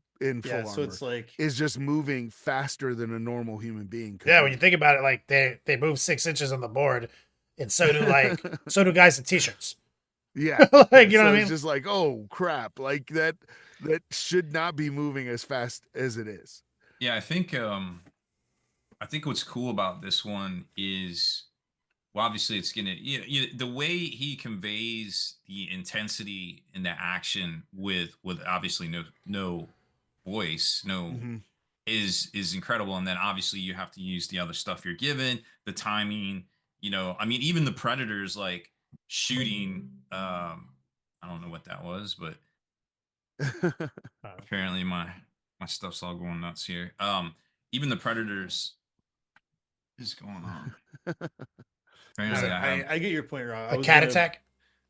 Yeah. So armor, it's like is just moving faster than a normal human being could Yeah, when you move. think about it, like they move 6 inches on the board, and so do guys in t-shirts. Yeah. Like, you know So what I it's mean? just like, oh crap, like that should not be moving as fast as it is. Yeah, I think what's cool about this one is well, obviously it's gonna the way he conveys the intensity and the action with obviously no voice, no Mm-hmm. is incredible. And then obviously you have to use the other stuff you're given, the timing, I mean, even the predators like shooting, I don't know what that was, but apparently my stuff's all going nuts here. Even the predators is going on. Apparently I have I get your point, Rob. A cat attack.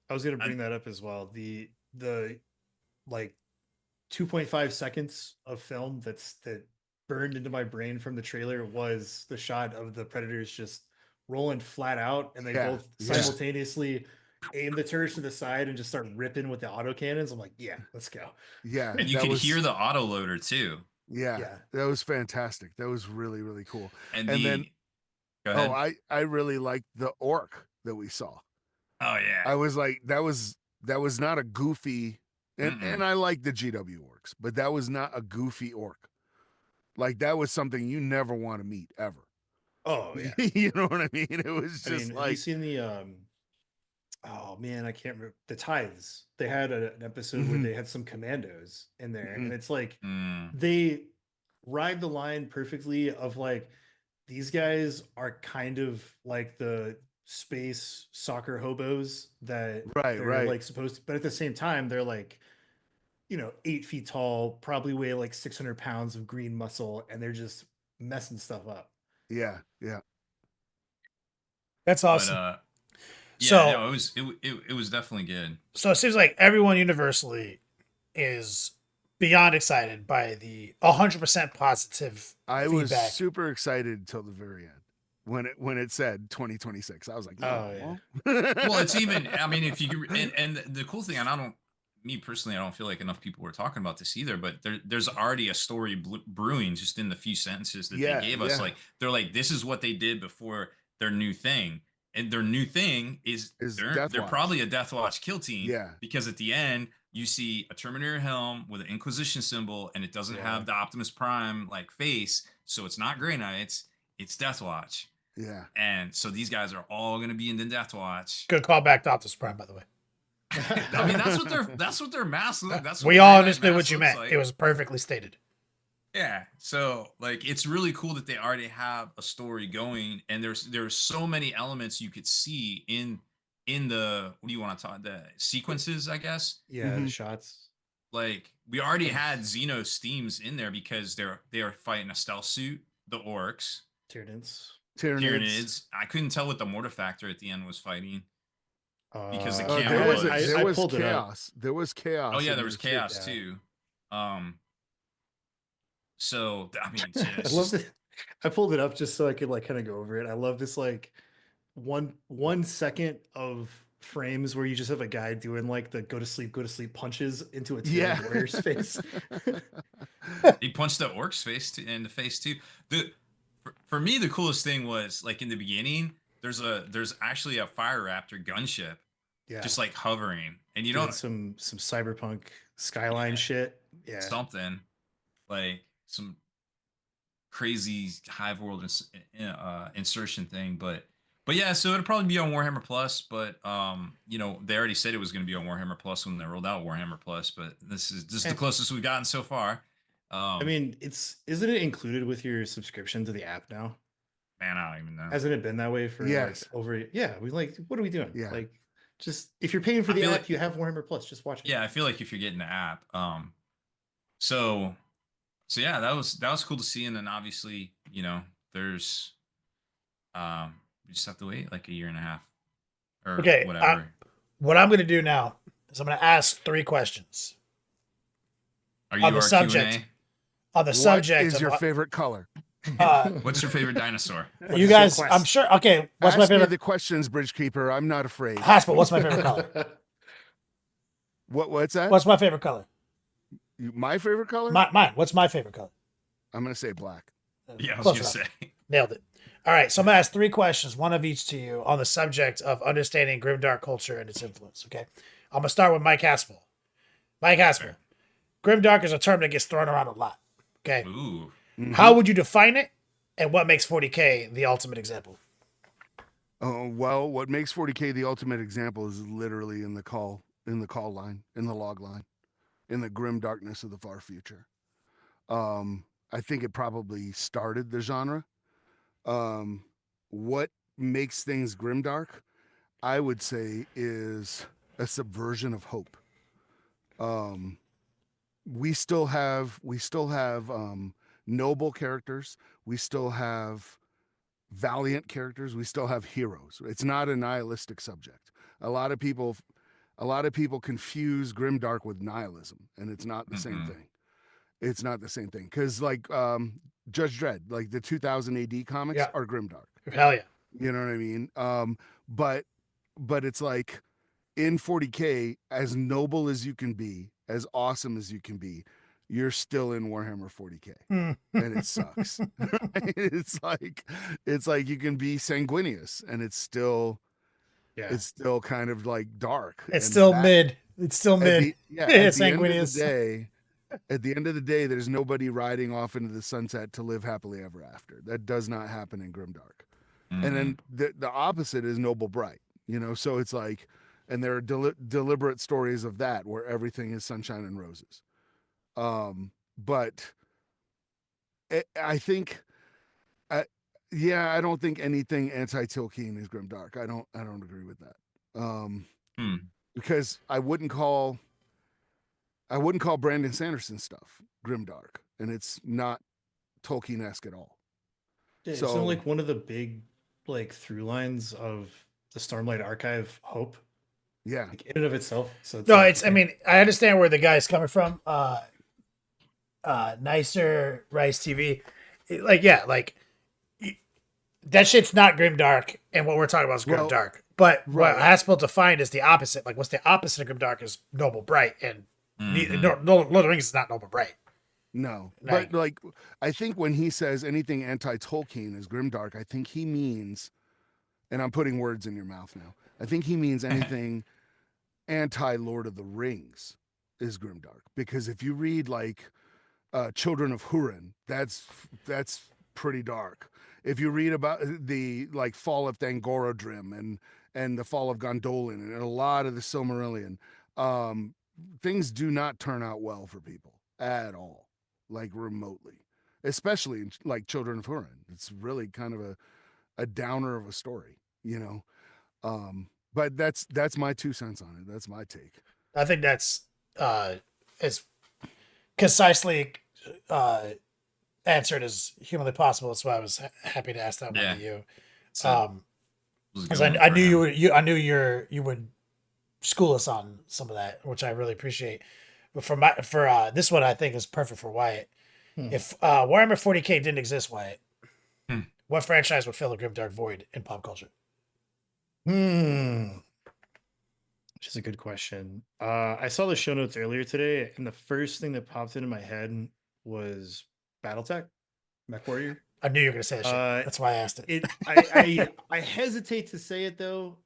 I was gonna I, bring that up as well. The like 2.5 seconds of film that burned into my brain from the trailer was the shot of the predators just rolling flat out, and they Yeah, both yeah. simultaneously aim the turrets to the side and just start ripping with the autocannons. I'm like, yeah, let's go. Yeah, and you that could was, hear the autoloader too. yeah, Yeah. that was fantastic. That was really, really cool. And And then, go ahead. I really liked the orc that we saw. Oh yeah. I was like, that was not a goofy, and I like the GW orcs, but that was not a goofy orc. Like that was something you never want to meet ever. Oh yeah. You know what I mean? It was I just mean, have you like, seen the oh man, I can't remember the Tithes. They had an episode where Mhm. they had some commandos in there, and Mhm. it's like Mm. they ride the line perfectly of like these guys are kind of like the space soccer hobos that Right, they're right. like supposed to, but at the same time, they're like, 8 feet tall, probably weigh like 600 pounds of green muscle, and they're just messing stuff up. Yeah, yeah. That's But awesome. yeah, So, no, it was definitely good. so it seems like everyone universally is beyond excited by the 100% positive I was feedback. super excited until the very end when it said 2026. I was like, Oh, oh, Well, it's even. I mean, if you could, and the cool thing, and me personally, I don't feel like enough people were talking about this either. But there's already a story brewing just in the few sentences that they Yeah, gave us. yeah. Like they're like, this is what they did before their new thing, and their new thing is Death they're Watch. probably a Death Watch kill team. Yeah. Because at the end you see a Terminator helm with an Inquisition symbol, and it doesn't Yeah. have the Optimus Prime like face, so it's not Grey Knights, it's Death Watch. Yeah. And so these guys are all going to be in the Death Watch. Good callback to Optimus Prime, by the way. I mean, that's what their mask look. That's what We the all Grey Knight understood what mask you looks meant. like. It was perfectly stated. Yeah. So like, it's really cool that they already have a story going, and there's so many elements you could see in the, what do you want to talk, the sequences, I guess. Yeah, the Mhm. shots. Like we already had Xenos themes in there because they are fighting a stealth suit, the orcs, Tyranids. Tyranids. I couldn't tell what the Mortifactor at the end was fighting because the There camera was was. there I was pulled it up. chaos. There was chaos. Oh yeah, in there was too. chaos Yeah. too. So I mean, I it's love just, it. I pulled it up just so I could like kind of go over it. I love this like 1 second of frames where you just have a guy doing like the go to sleep punches into a Yeah. Tyranid warrior's face. he punched the orc's face in the face too. For me, the coolest thing was like in the beginning. There's actually a fire raptor gunship, Yeah, just like hovering, and you doing don't some cyberpunk skyline Yeah. shit. Yeah, something like some crazy hive world insertion thing, but yeah, so it'll probably be on Warhammer Plus, but they already said it was going to be on Warhammer Plus when they rolled out Warhammer Plus, but this is the Eh, closest we've gotten so far. I mean, isn't it included with your subscription to the app now? Man, I don't even know. Hasn't it been that way for like Yes. over? Yeah, we like. What are we doing? Yeah. Like, just if you're paying for I the feel app, like- you have Warhammer Plus. Just watch it. Yeah, I feel like if you're getting the app, so yeah, that was cool to see, and then obviously, there's, you just have to wait like a year and a half or Okay, whatever. What I'm going to do now is I'm going to ask 3 questions Are you on the our subject. Q&A? On the What subject is of your favorite color? What's your favorite dinosaur? What's you your guys, quest? I'm sure. Okay, what's my Ask me favorite? the questions, Bridgekeeper. I'm not afraid. Haspil, what's my favorite color? What's that? What's my favorite color? My favorite color? Mine. What's my favorite color? I'm gonna say black. Yeah, I was Close gonna enough. say. Nailed it. All right, so I'm gonna ask 3 questions, one of each to you, on the subject of understanding Grimdark culture and its influence. Okay, I'm gonna start with Mike Haspil. Mike Haspil, Grimdark is a term that gets thrown around a lot. Okay, Ooh. Mhm. how would you define it, and what makes 40K the ultimate example? Well, what makes 40K the ultimate example is literally in the call line, in the log line, in the grim darkness of the far future. I think it probably started the genre. What makes things grimdark, I would say, is a subversion of hope. Um, we still have noble characters. We still have valiant characters. We still have heroes. It's not a nihilistic subject. A lot of people confuse grimdark with nihilism, and it's not the same Mm-mm. thing. It's not the same thing because like Judge Dredd, like the 2000 AD comics Yeah. are grimdark. Hell yeah. You know what I mean? But it's like in 40K, as noble as you can be, as awesome as you can be, you're still in Warhammer 40K, and it sucks. It's like you can be sanguineous, and it's still Yeah. kind of like dark. It's And still that mid. It's still mid. at the end of the Sanguineous. day, there's nobody riding off into the sunset to live happily ever after. That does not happen in Grimdark. And then the opposite is Noble Bright, you know. So it's like, and there are deliberate stories of that where everything is sunshine and roses. But I think, yeah, I don't think anything anti-Tolkien is grimdark. I don't agree with that. Because I wouldn't call Brandon Sanderson stuff grimdark, and it's not Tolkien-esque at all. Yeah, So isn't like one of the big like through lines of the Stormlight Archive hope, yeah, like in and of itself. So it's No, like, it's. I mean, I understand where the guy's coming from. Nicer Rice TV, like yeah, like that shit's not grimdark, and what we're talking about is Well, grimdark. But what right. Haspil defined is the opposite. Like, what's the opposite of grimdark is noble bright, and Mhm. Lord of the Rings is not noble bright. No, Like- but like I think when he says anything anti-Tolkien is grimdark, I think he means, and I'm putting words in your mouth now. I think he means anything anti-Lord of the Rings is grimdark, because if you read like Children of Hurin, that's pretty dark. If you read about the like fall of Thangorodrim and the fall of Gondolin and a lot of the Silmarillion, things do not turn out well for people at all, like remotely. Especially in, like Children of Hurin, it's really kind of a downer of a story, you know. But that's my 2 cents on it. That's my take. I think that's as concisely answered as humanly possible. That's why I was happy to ask that one Yeah. to you. So, was a Because good one I for knew him. I knew you would school us on some of that, which I really appreciate. But for this one, I think is perfect for Wyatt. Hmm. If Warhammer 40K didn't exist, Wyatt, Hmm. what franchise would fill a grimdark void in pop culture? Which is a good question. I saw the show notes earlier today, and the first thing that popped into my head was BattleTech, Mech Warrior. I knew you were gonna say that shit. That's why I asked it. I hesitate to say it though,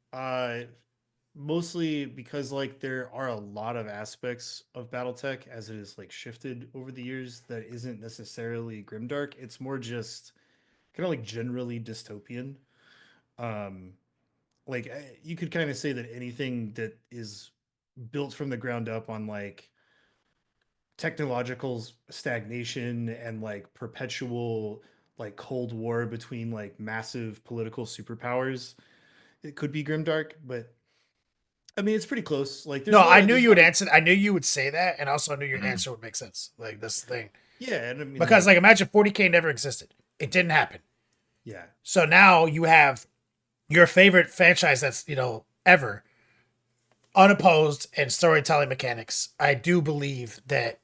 mostly because like there are a lot of aspects of BattleTech as it is like shifted over the years that isn't necessarily grimdark. It's more just kind of like generally dystopian. Um, like you could kind of say that anything that is built from the ground up on like technological stagnation and like perpetual like cold war between like massive political superpowers, it could be grimdark. But I mean it's pretty close. Like No, I knew you would answer. I knew you would say that, and also I knew your Mhm. answer would make sense. Like this thing, yeah, and I mean because like imagine 40K never existed. It didn't happen. yeah, So now you have your favorite franchise that's ever unopposed and storytelling mechanics. I do believe that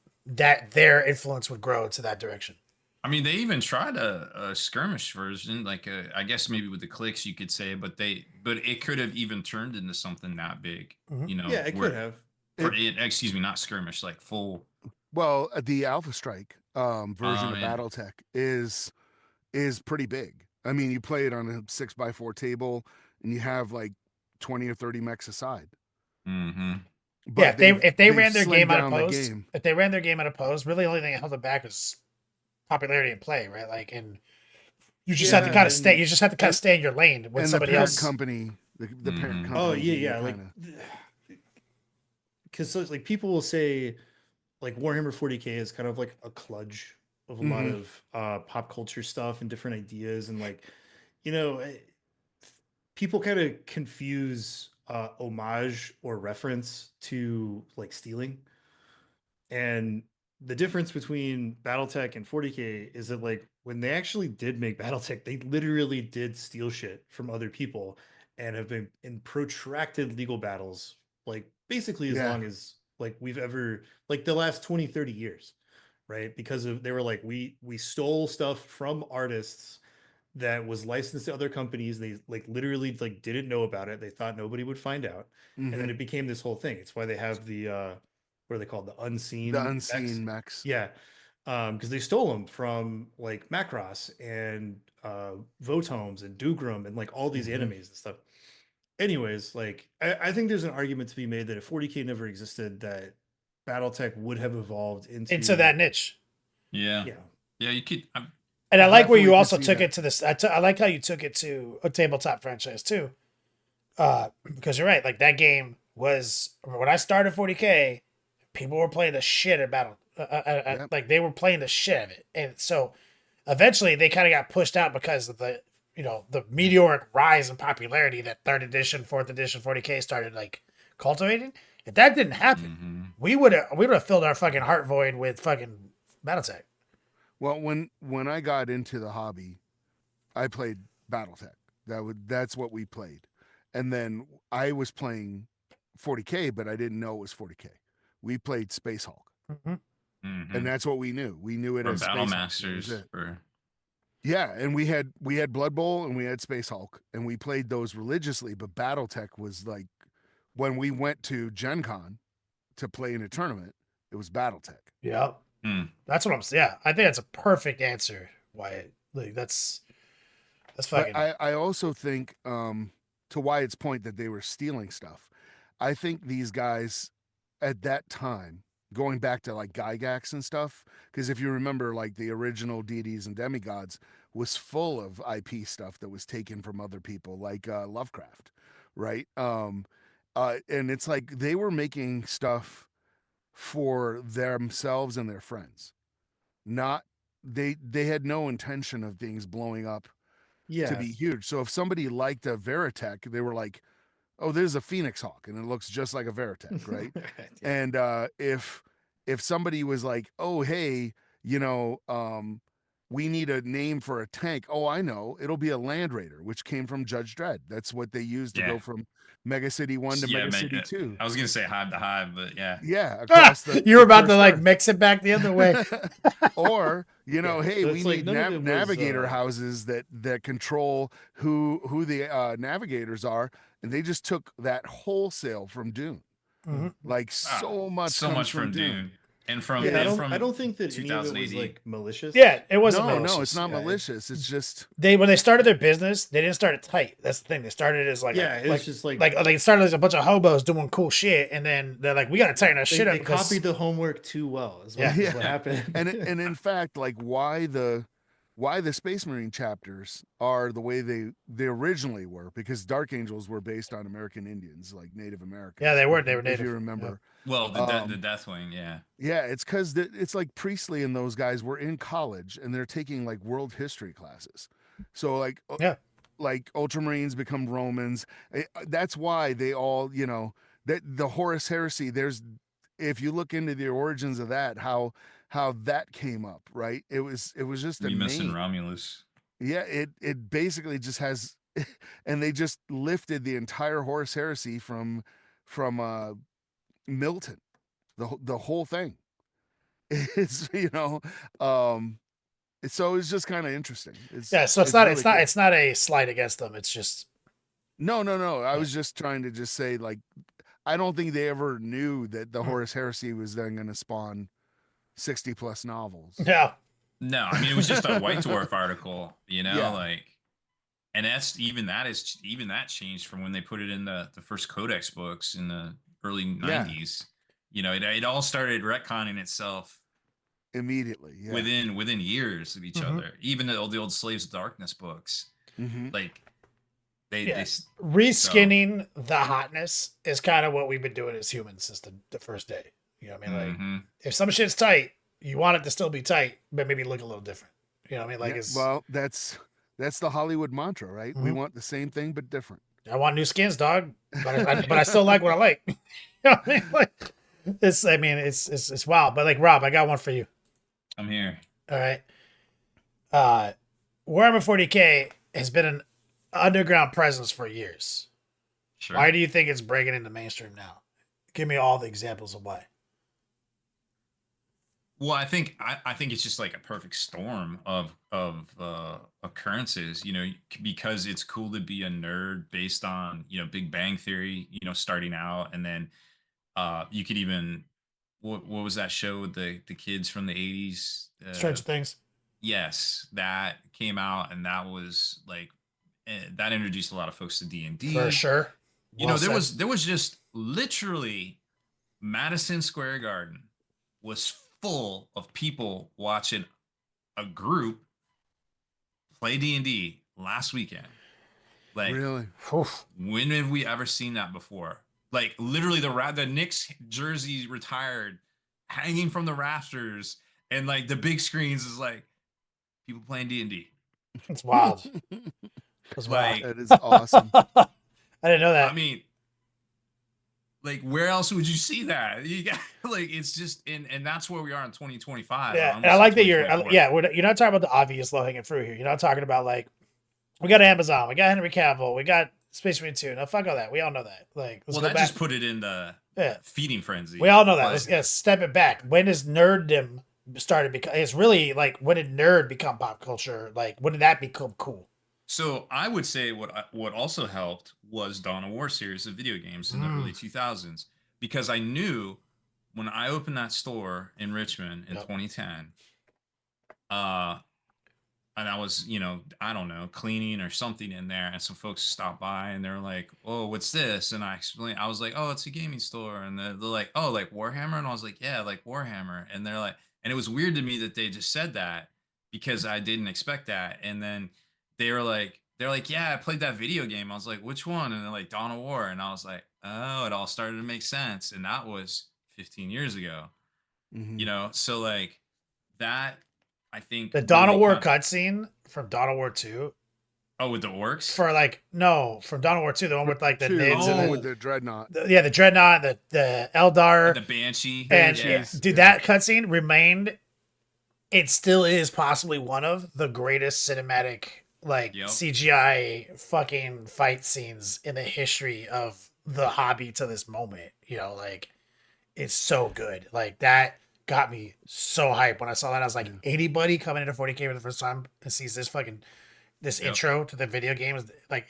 their influence would grow to that direction. I mean, they even tried a skirmish version, like I guess maybe with the clicks you could say, but it could have even turned into something that big, Mhm. you know, yeah, it could have. excuse me, not skirmish, like full. Well, the Alpha Strike version of Yeah. BattleTech is pretty big. I mean, you play it on a 6x4 table, and you have like 20 or 30 mechs aside. Mm-hmm. But Yeah, if they they've ran their slimmed game down the unopposed, game. if they ran their game unopposed, really the only thing that held them back is popularity and play, right? Like, and You just have to kind of stay. and You just have to kind of stay in your lane when And the somebody parent else. company, the parent Mhm. company. oh yeah, didn't yeah, like kinda- because like people will say like Warhammer 40K is kind of like a kludge of a lot Mhm. of pop culture stuff and different ideas and like you know people kind of confuse homage or reference to like stealing. And the difference between BattleTech and 40K is that like when they actually did make BattleTech, they literally did steal shit from other people and have been in protracted legal battles like basically as Yeah. long as like we've ever like the last 20, 30 years, right? Because of they were like we stole stuff from artists that was licensed to other companies. They like literally like didn't know about it. They thought nobody would find out. And then Mhm. it became this whole thing. It's why they have the what are they called? The The unseen mechs. unseen mechs. Yeah. Because they stole them from like Macross and Votomes and Dougram and like all these Mhm. animes and stuff. Anyways, like I think there's an argument to be made that if 40K never existed, that BattleTech would have evolved Into into that niche. Yeah. yeah. Yeah, you could. And I like where you Definitely could also see took that. it to this. I like how you took it to a tabletop franchise too. Because you're right. Like that game was when I started 40K, people were playing the shit about Yep. like they were playing the shit of it, and so eventually they kind of got pushed out because of the the meteoric rise in popularity that third edition, fourth edition 40K started like cultivating. If that didn't happen, Mhm. we would have filled our fucking heart void with fucking BattleTech. Well, when I got into the hobby, I played BattleTech. That's what we played. And then I was playing 40K, but I didn't know it was 40K. We played Space Hulk. Mm-hmm. And Mhm. that's what we knew. We knew it From as Battle Space Hulk. That was Masters it. for. Yeah, and we had Blood Bowl and we had Space Hulk and we played those religiously, but BattleTech was like when we went to Gen Con to play in a tournament, it was BattleTech. Yeah, Hmm. that's what I'm saying. Yeah, I think that's a perfect answer. Why? Like that's But fucking. I also think to Wyatt's point that they were stealing stuff. I think these guys at that time, going back to like Gygax and stuff, because if you remember, like the original deities and demigods was full of IP stuff that was taken from other people, like Lovecraft, right? And it's like they were making stuff for themselves and their friends, not they had no intention of things blowing up to Yeah. be huge. So if somebody liked a Veritech, they were like, "Oh, there's a Phoenix Hawk, and it looks just like a Veritech, right?" Yeah. And if somebody was like, "Oh, hey, you know, we need a name for a tank," oh, I know, it'll be a Land Raider, which came from Judge Dredd. That's what they used to Yeah. go from Mega City 1 to Yeah, Mega man. City 2. I was gonna say hive to hive, but yeah. Yeah, Ah, across the you were about to cursed like earth. mix it back the other way. Or Yeah. hey, So we it's like need none of it was navigator houses that control who the navigators are, and they just took that wholesale from Dune. Mhm. Like Ah, so much so comes much from from Dune. Dune and from yeah, and I from don't think that any of it 2000 was AD. like malicious. Yeah, it wasn't No, it's malicious. not Yeah, malicious. It's just They when they started their business, they didn't start it tight. That's the thing. They started as like a yeah, it was just like like they started as a bunch of hobos doing cool shit, and then they're like, we got to tighten our shit up they because copied the homework too well yeah, is what yeah. happened. And in fact, like why the Space Marine chapters are the way they originally were, because Dark Angels were based on American Indians, like Native yeah, Americans, they were if you native. Yeah. remember. Well, the Um, Deathwing, yeah. Yeah, it's because it's like Priestley and those guys were in college and they're taking like world history classes. So Yeah. like Ultramarines become Romans. That's why they all that the Horus Heresy. There's if you look into the origins of that, how that came up, right? It was just a Remus and name. Romulus. Yeah, it basically just has, and they just lifted the entire Horus Heresy from Milton, the whole thing. It's um so it's just kind of interesting. Yeah, so it's It's not really cool. it's not a slight against them. It's just No. I yeah. was just trying to just say, like, I don't think they ever knew that the Horus Heresy was then going to spawn 60 plus novels. Yeah. No, I mean it was just a White Dwarf article, Yeah. like, and that's even that changed from when they put it in the first Codex books in the early Yeah. '90s. It all started retconning itself immediately. Yeah. within years of each Mhm. other. Even the old Slaves of Darkness books, Mm-hmm. like they Yeah. they s- Reskinning the hotness is kind of what we've been doing as humans since the first day. You know what I mean? Like, Mhm. if some shit's tight, you want it to still be tight, but maybe look a little different. You know what I mean? Like, Yeah, it's. well, that's the Hollywood mantra, right? We Mhm. want the same thing but different. I want new skins, dog, but I still like what I like. You know what I mean? Like, it's. I mean, it's wild. But like, Rob, I got one for you. I'm here. All right. Warhammer 40K has been an underground presence for years. Sure. Why do you think it's breaking into mainstream now? Give me all the examples of why. Well, I think it's just like a perfect storm of occurrences, because it's cool to be a nerd based on, Big Bang Theory, starting out, and then you could even what was that show with the kids from the 80s? Stranger Things. Yes, that came out, and that was like that introduced a lot of folks to For D&D. sure. Well There said. was just literally Madison Square Garden was full of people watching a group play D&D last weekend. Like, Really? Oof. when have we ever seen that before? Like, literally the Knicks jersey retired, hanging from the rafters, and like the big screens is like people playing D&D. It's wild. It's wild. Like, That is awesome. I didn't know I that. mean, like, where else would you see that? You got like, it's just, and that's where we are in 2025. Yeah, and I almost like that in you're. 2024. Yeah, you're not talking about the obvious low hanging fruit here. You're not talking about like we got Amazon, we got Henry Cavill, we got Space Marine 2. Now fuck all that. We all know that. Like, let's Well, go that back. just put it in the Yeah, feeding frenzy. we all know that. But Let's step it back. When is nerddom started? Because it's really like, when did nerd become pop culture? Like, when did that become cool? so I would say what also helped was Dawn of War series of video games in the early 2000s, because I knew when I opened that store in Richmond in Yep. 2010, and I was, I don't know, cleaning or something in there, and some folks stopped by and they're like, "Oh, what's this?" And I explained, I was like, "Oh, it's a gaming store," and they're like, "Oh, like Warhammer?" And I was like, "Yeah, like Warhammer." And they're like, and it was weird to me that they just said that, because I didn't expect that. And then they're like, "Yeah, I played that video game." I was like, "Which one?" And they're like, "Dawn of War." And I was like, "Oh," it all started to make sense, and that was 15 years ago. Mhm. So like that, I think, The Dawn of really War kind. cutscene from Dawn of War 2 Oh, with the orcs. for like no from Dawn of War 2, the one with like the Two, nids the and one the, with the dreadnought. yeah, the dreadnought, the Eldar, The Banshee. and Yeah. Banshees. dude, Yeah. that cutscene remained. It still is possibly one of the greatest cinematic, like, Yep. CGI fucking fight scenes in the history of the hobby to this moment. Like, it's so good. Like, that got me so hyped when I saw that. I was like, Yeah. anybody coming into 40K for the first time and sees this Yep. intro to the video game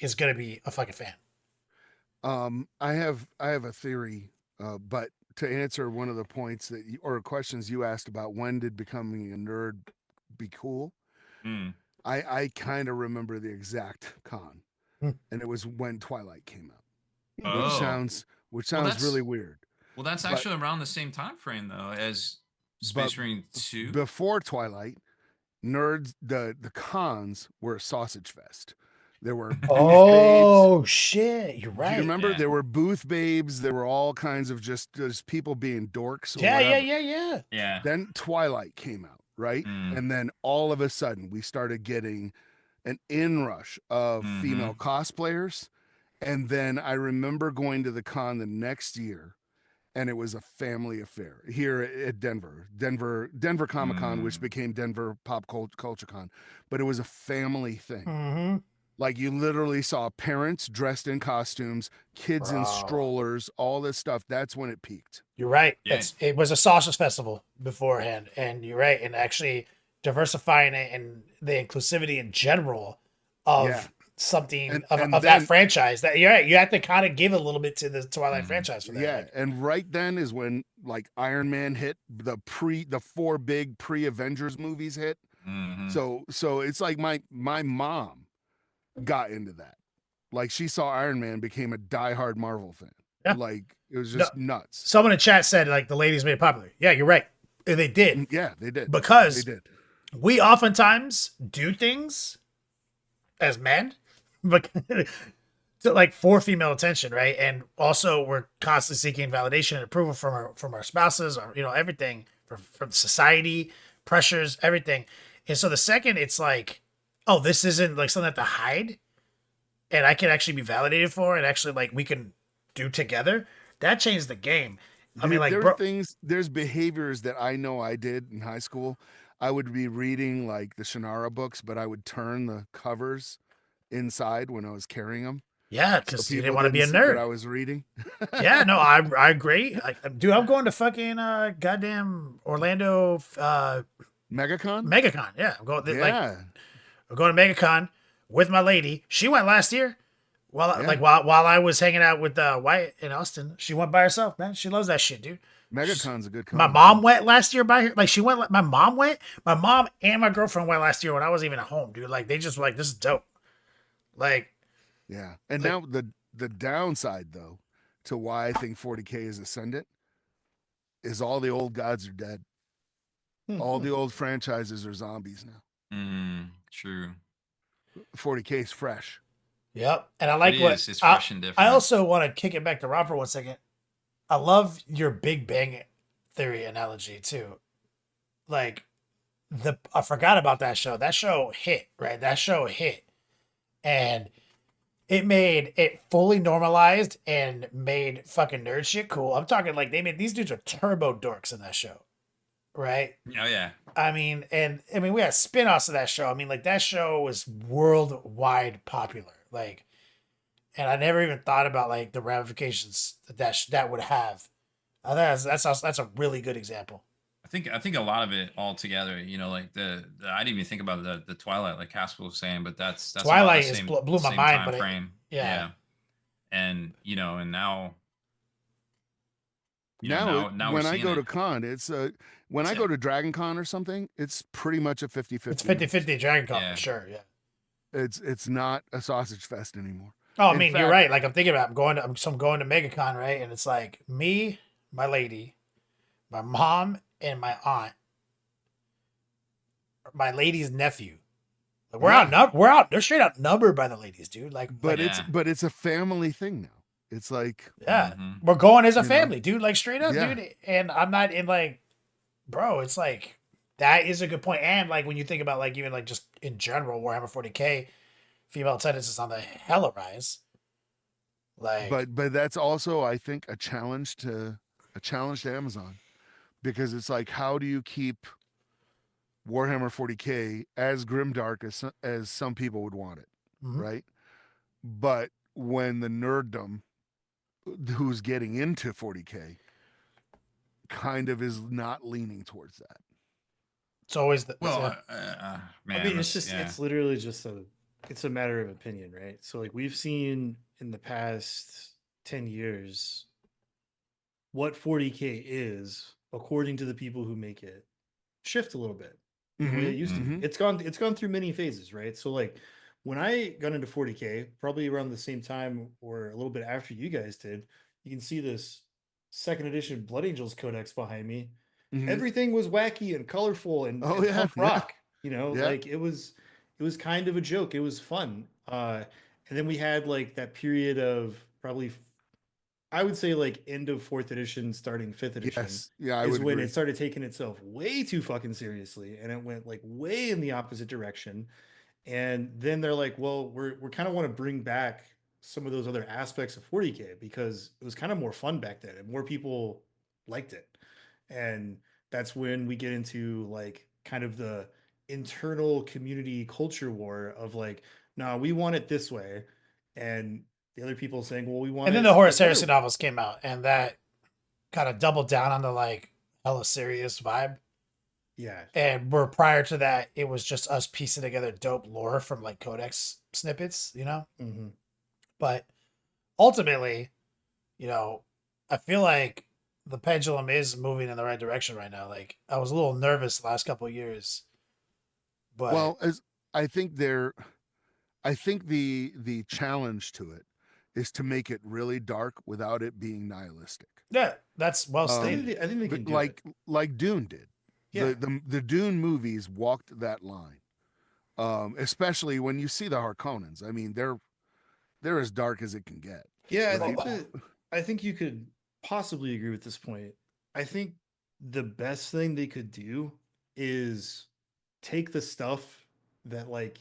is gonna be a fucking fan. I have a theory, but to answer one of the points or questions you asked about when did becoming a nerd be cool, Mm. I kind of remember the exact con, Hmm. and it was when Twilight came out, which Oh. sounds really weird. That's But actually around the same time frame though as but Space Marine 2. before Twilight, nerds the cons were a sausage fest. There were booth babes. Oh shit, you're Do you right. remember? Yeah. There were booth babes. There were all kinds of just people being dorks or Yeah, whatever. yeah. Yeah. Then Twilight came out, right? Mm. And then all of a sudden we started getting an inrush of female Mhm. cosplayers. And then I remember going to the con the next year, and it was a family affair here at Denver Comic Con, which Mm. became Denver Culture Con. But it was a family thing. Mm-hmm. Like, you literally saw parents dressed in costumes, kids in Bro. strollers, all this stuff. That's when it peaked. You're right. Yeah. It was a sausage festival beforehand, and you're right. And actually diversifying it and the inclusivity in general of Yeah. something And of that then franchise. That you're right. You have to kind of give a little bit to the Twilight Mhm. franchise for that. yeah, Like, and right then is when like Iron Man hit, the four big pre-Avengers movies hit. Mhm. So it's like my mom got into that. Like, she saw Iron Man, became a diehard Marvel fan. Yeah. Like, it was No, just nuts. someone in chat said like the ladies made it popular. Yeah, you're right. They did. Yeah, they did. They Because did. we oftentimes do things as men, but to like for female attention, right? And also we're constantly seeking validation and approval from our spouses, or everything from society, pressures, everything. And so the second it's like, oh, this isn't like something I have to hide, and I can actually be validated for, and actually like we can do together. That changed the game. I mean, like, there bro, are things, there's behaviors that I know I did in high school. I would be reading like the Shannara books, but I would turn the covers inside when I was carrying them, yeah, so because you didn't people want to be didn't a see what nerd. I was reading. Yeah, no, I agree. Dude, I'm going to fucking goddamn Orlando MegaCon. MegaCon. Yeah, I'm going like Yeah, I'm going to MegaCon with my lady. She went last year. While Yeah. like while I was hanging out with Wyatt in Austin, she went by herself, man. She loves that shit, dude. MegaCon's a good con. My mom went last year by her. Like she went. My mom went. My mom and my girlfriend went last year when I wasn't even at home, dude. Like they just were like, this is dope. Like Yeah, and like- now the downside though to why I think 40K is ascendant is all the old gods are dead. All the old franchises are zombies now. True. 40K is fresh. Yep. And I like It what is. It's fresh and different. I also want to kick it back to Rob for 1 second. I love your Big Bang Theory analogy too. Like I forgot about that show. That show hit, right? That show hit. And it made it fully normalized and made fucking nerd shit cool. I'm talking like these dudes are turbo dorks in that show. Right? Oh yeah. I mean, we had spin-offs of that show. I mean, like that show was worldwide popular. Like, and I never even thought about like the ramifications that would have. That's a really good example. I think a lot of it all together, like the I didn't even think about the Twilight, like Haspil was saying, but that's Twilight about the same, blew my same mind, time but frame. yeah. And and now Now we're when I seeing go it. to con, it's when I go to Dragon Con or something, it's pretty much a 50-50. It's 50-50 Dragon Con Yeah. for sure. Yeah. It's not a sausage fest anymore. Oh, I In mean, you're fact- right. Like I'm thinking about, I'm going to MegaCon, right? And it's like me, my lady, my mom, and my aunt, my lady's nephew. Like, we're out. They're straight out numbered by the ladies, dude. But Yeah. it's a family thing now. It's like yeah, Mhm. we're going as a You know? family, dude. Like straight up, Yeah. dude. And I'm not in like, bro. It's like that is a good point. And like when you think about like even like just in general, Warhammer 40K, female attendance is on the hella rise. Like, but that's also I think a challenge to Amazon, because it's like, how do you keep Warhammer 40K as grimdark as some people would want it, mhm. right? But when the nerddom who's getting into 40K kind of is not leaning towards that. It's always the Well, man, I mean, it's that's- just yeah. it's literally just it's a matter of opinion, right? So like we've seen in the past 10 years what 40K is according to the people who make it shift a little bit from the way it used to Mhm. be. It's gone through many phases, right? So like when I got into 40K, probably around the same time or a little bit after you guys did, you can see this second edition Blood Angels Codex behind me. Mhm. Everything was wacky and colorful and, Oh, and yeah, punk yeah. rock. Yeah. Like it was kind of a joke. It was fun. And then we had like that period of probably I would say like end of fourth edition, starting fifth edition Yes. Yeah, I is would when agree. it started taking itself way too fucking seriously, and it went like way in the opposite direction. And then they're like, well, we're kind of want to bring back some of those other aspects of 40K because it was kind of more fun back then and more people liked it. And that's when we get into like kind of the internal community culture war of like, no, we want it this way. And the other people saying, well, we want and it then the Horace this other Harrison way. novels came out, and that kind of doubled down on the like hella serious vibe. Yeah. And where prior to that, it was just us piecing together dope lore from like codex snippets, Mm-hmm. But ultimately, I feel like the pendulum is moving in the right direction right now. Like I was a little nervous the last couple of years, but Well, as I think the challenge to it is to make it really dark without it being nihilistic. yeah, that's well Um, stated. I think they can do like it. like Dune did. Yeah. The Dune movies walked that line. Especially when you see the Harkonnens. I mean, they're as dark as it can get. Yeah, Right? I think you could possibly agree with this point. I think the best thing they could do is take the stuff that like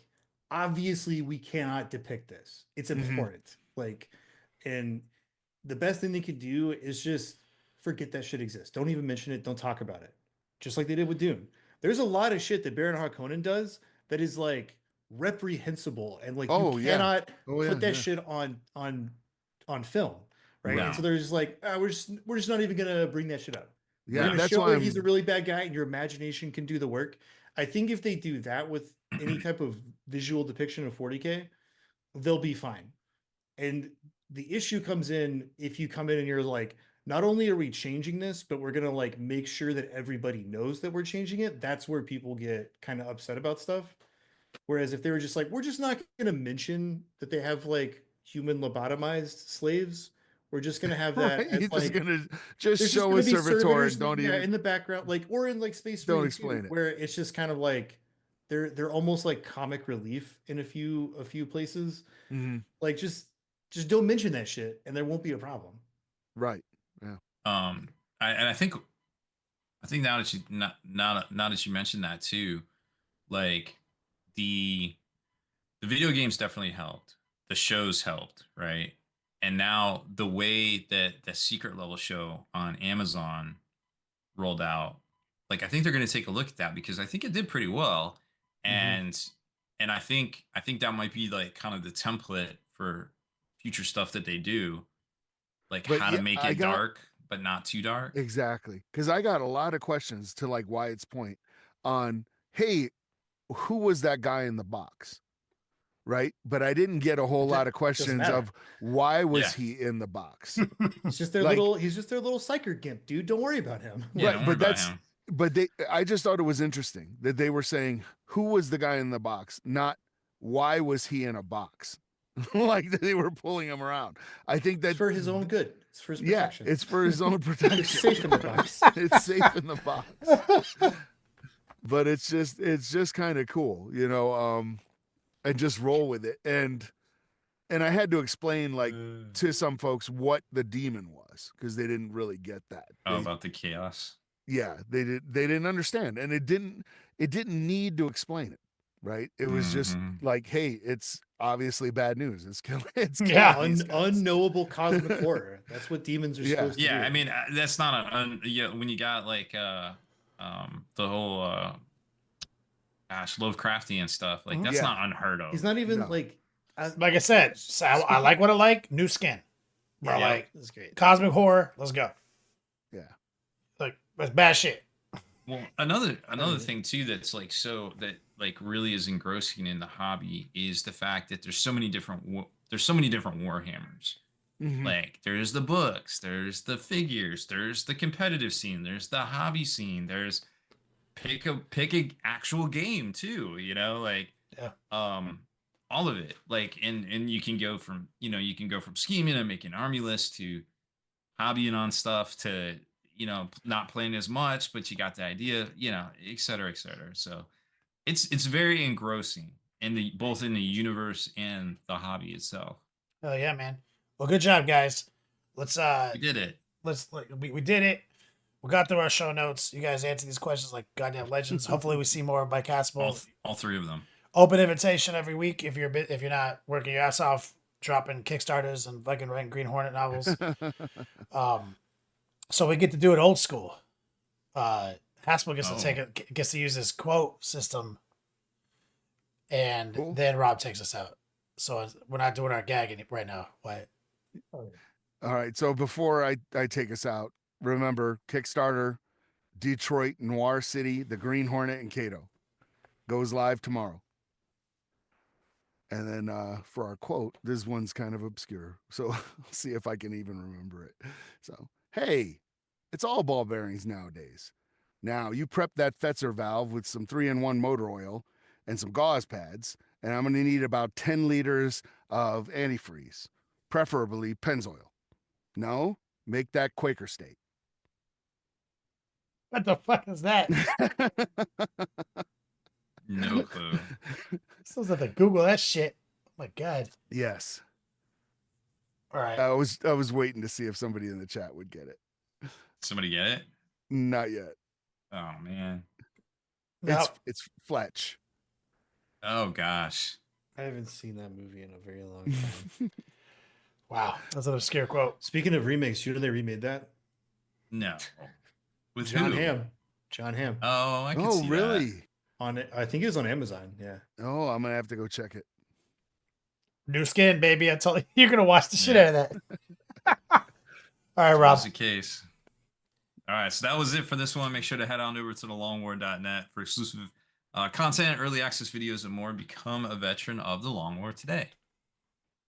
obviously we cannot depict this. It's Mhm. important. Like, and the best thing they could do is just forget that shit exists. Don't even mention it. Don't talk about it. Just like they did with Dune. There's a lot of shit that Baron Harkonnen does that is like reprehensible and like you Oh yeah. cannot Oh put yeah. that Yeah. shit on film, right? And No. so they're just like, we're just not even gonna bring that shit up. We're Yeah. gonna That's show why that he's a I'm. really bad guy and your imagination can do the work. I think if they do that with any type of visual depiction of 40K, they'll be fine. And the issue comes in if you come in and you're like, not only are we changing this, but we're gonna like make sure that everybody knows that we're changing it. That's where people get kind of upset about stuff. Whereas if they were just like, we're just not gonna mention that they have like human lobotomized slaves, we're just gonna have that Right. as You're just like gonna just there's just show a gonna be servitor and servitors, don't yeah, even in the background, like or in like Space don't Marine 2, explain it. where it's just kind of like they're almost like comic relief in a few places. Hmm. Like just don't mention that shit and there won't be a problem. Right. Yeah. I think now that you now that you mentioned that too, like the the video games definitely helped. The shows helped, right? And now the way that the secret level show on Amazon rolled out, like I think they're going to take a look at that because I think it did pretty well, Hmm. and I think that might be like kind of the template for future stuff that they do, like But how to yeah, make I it got dark but not too dark. exactly because I got a lot of questions to like Wyatt's point on, hey, who was that guy in the box? Right. But I didn't get a whole But lot of that doesn't questions matter. of why was Yeah, he in the box? Like, He's just their little psyker gimp, dude. Don't worry about him. yeah. right. Don't worry But about that's, him. but they, I just thought it was interesting that they were saying, who was the guy in the box? Not why was he in a box? Like they were pulling him around. I think It's that, for his own good. It's for his yeah, protection. it's for his own It's protection. safe in the box. It's safe in the box. But it's just kind of cool, and just roll with it. And I had to explain like to some folks what the demon was because they didn't really get that. Oh, about the chaos. Yeah, they didn't understand, and it didn't need to explain it, right? It was just Hmm. like, hey, it's obviously bad news. It's killing Yeah. these guys. Unknowable cosmic horror. That's what demons are Yeah, supposed to Yeah, do. I mean that's not yeah, when you got like the whole gosh, Lovecraftian stuff, like Mhm. that's yeah, not unheard of. He's not even no, like. Like I said, so I like what I like. New skin, bro. Yeah, Yep. Like that's great. cosmic horror. Let's go. yeah, Like that's bad shit. Well, another mean- thing too that's like so that like really is engrossing in the hobby is the fact that there's so many different warhammers. hmm, Like there's the books, there's the figures, there's the competitive scene, there's the hobby scene, there's pick a actual game too, like Yeah. um all of it. Like and you can go from you can go from scheming and making army lists to hobbying on stuff to not playing as much, but you got the idea, et cetera, et cetera. So it's very engrossing in the both in the universe and the hobby itself. Oh yeah, man. Well, good job, guys. Let's We did it. we did it. We got through our show notes. You guys answer these questions like goddamn legends. Hopefully, we see more by Caspel. All three of them. Open invitation every week if you're not working your ass off, dropping Kickstarters and fucking writing Green Hornet novels. So we get to do it old school. Haspel gets to Oh. gets to use his quote system, and cool. then Rob takes us out. So we're not doing our gagging right now. Why? All right. So before I take us out, remember Kickstarter, Detroit, Noir City, the Green Hornet, and Cato goes live tomorrow. And then for our quote, this one's kind of obscure. So I'll see if I can even remember it. So, hey, it's all ball bearings nowadays. Now, you prep that Fetzer valve with some 3-in-1 motor oil and some gauze pads, and I'm going to need about 10 liters of antifreeze, preferably Pennzoil. No, make that Quaker State. What the fuck is that? No clue. Sounds like the Google that shit. Oh my god. Yes. All right. I was waiting to see if somebody in the chat would get it. Somebody get it? Not yet. Oh man. No. It's Fletch. Oh gosh. I haven't seen that movie in a very long time. Wow. That's an obscure quote. Speaking of remakes, you know they remade that? No. With John who? Hamm. John Hamm. Oh, I can Oh, see really? that. On it, I think it was on Amazon. Yeah. Oh, I'm gonna have to go check it. New skin, baby. I told you, you're gonna watch the shit Yeah. out of that. All right, It's Rob. always the case. All right, so that was it for this one. Make sure to head on over to thelongwar.net for exclusive content, early access videos, and more. Become a veteran of the Long War today.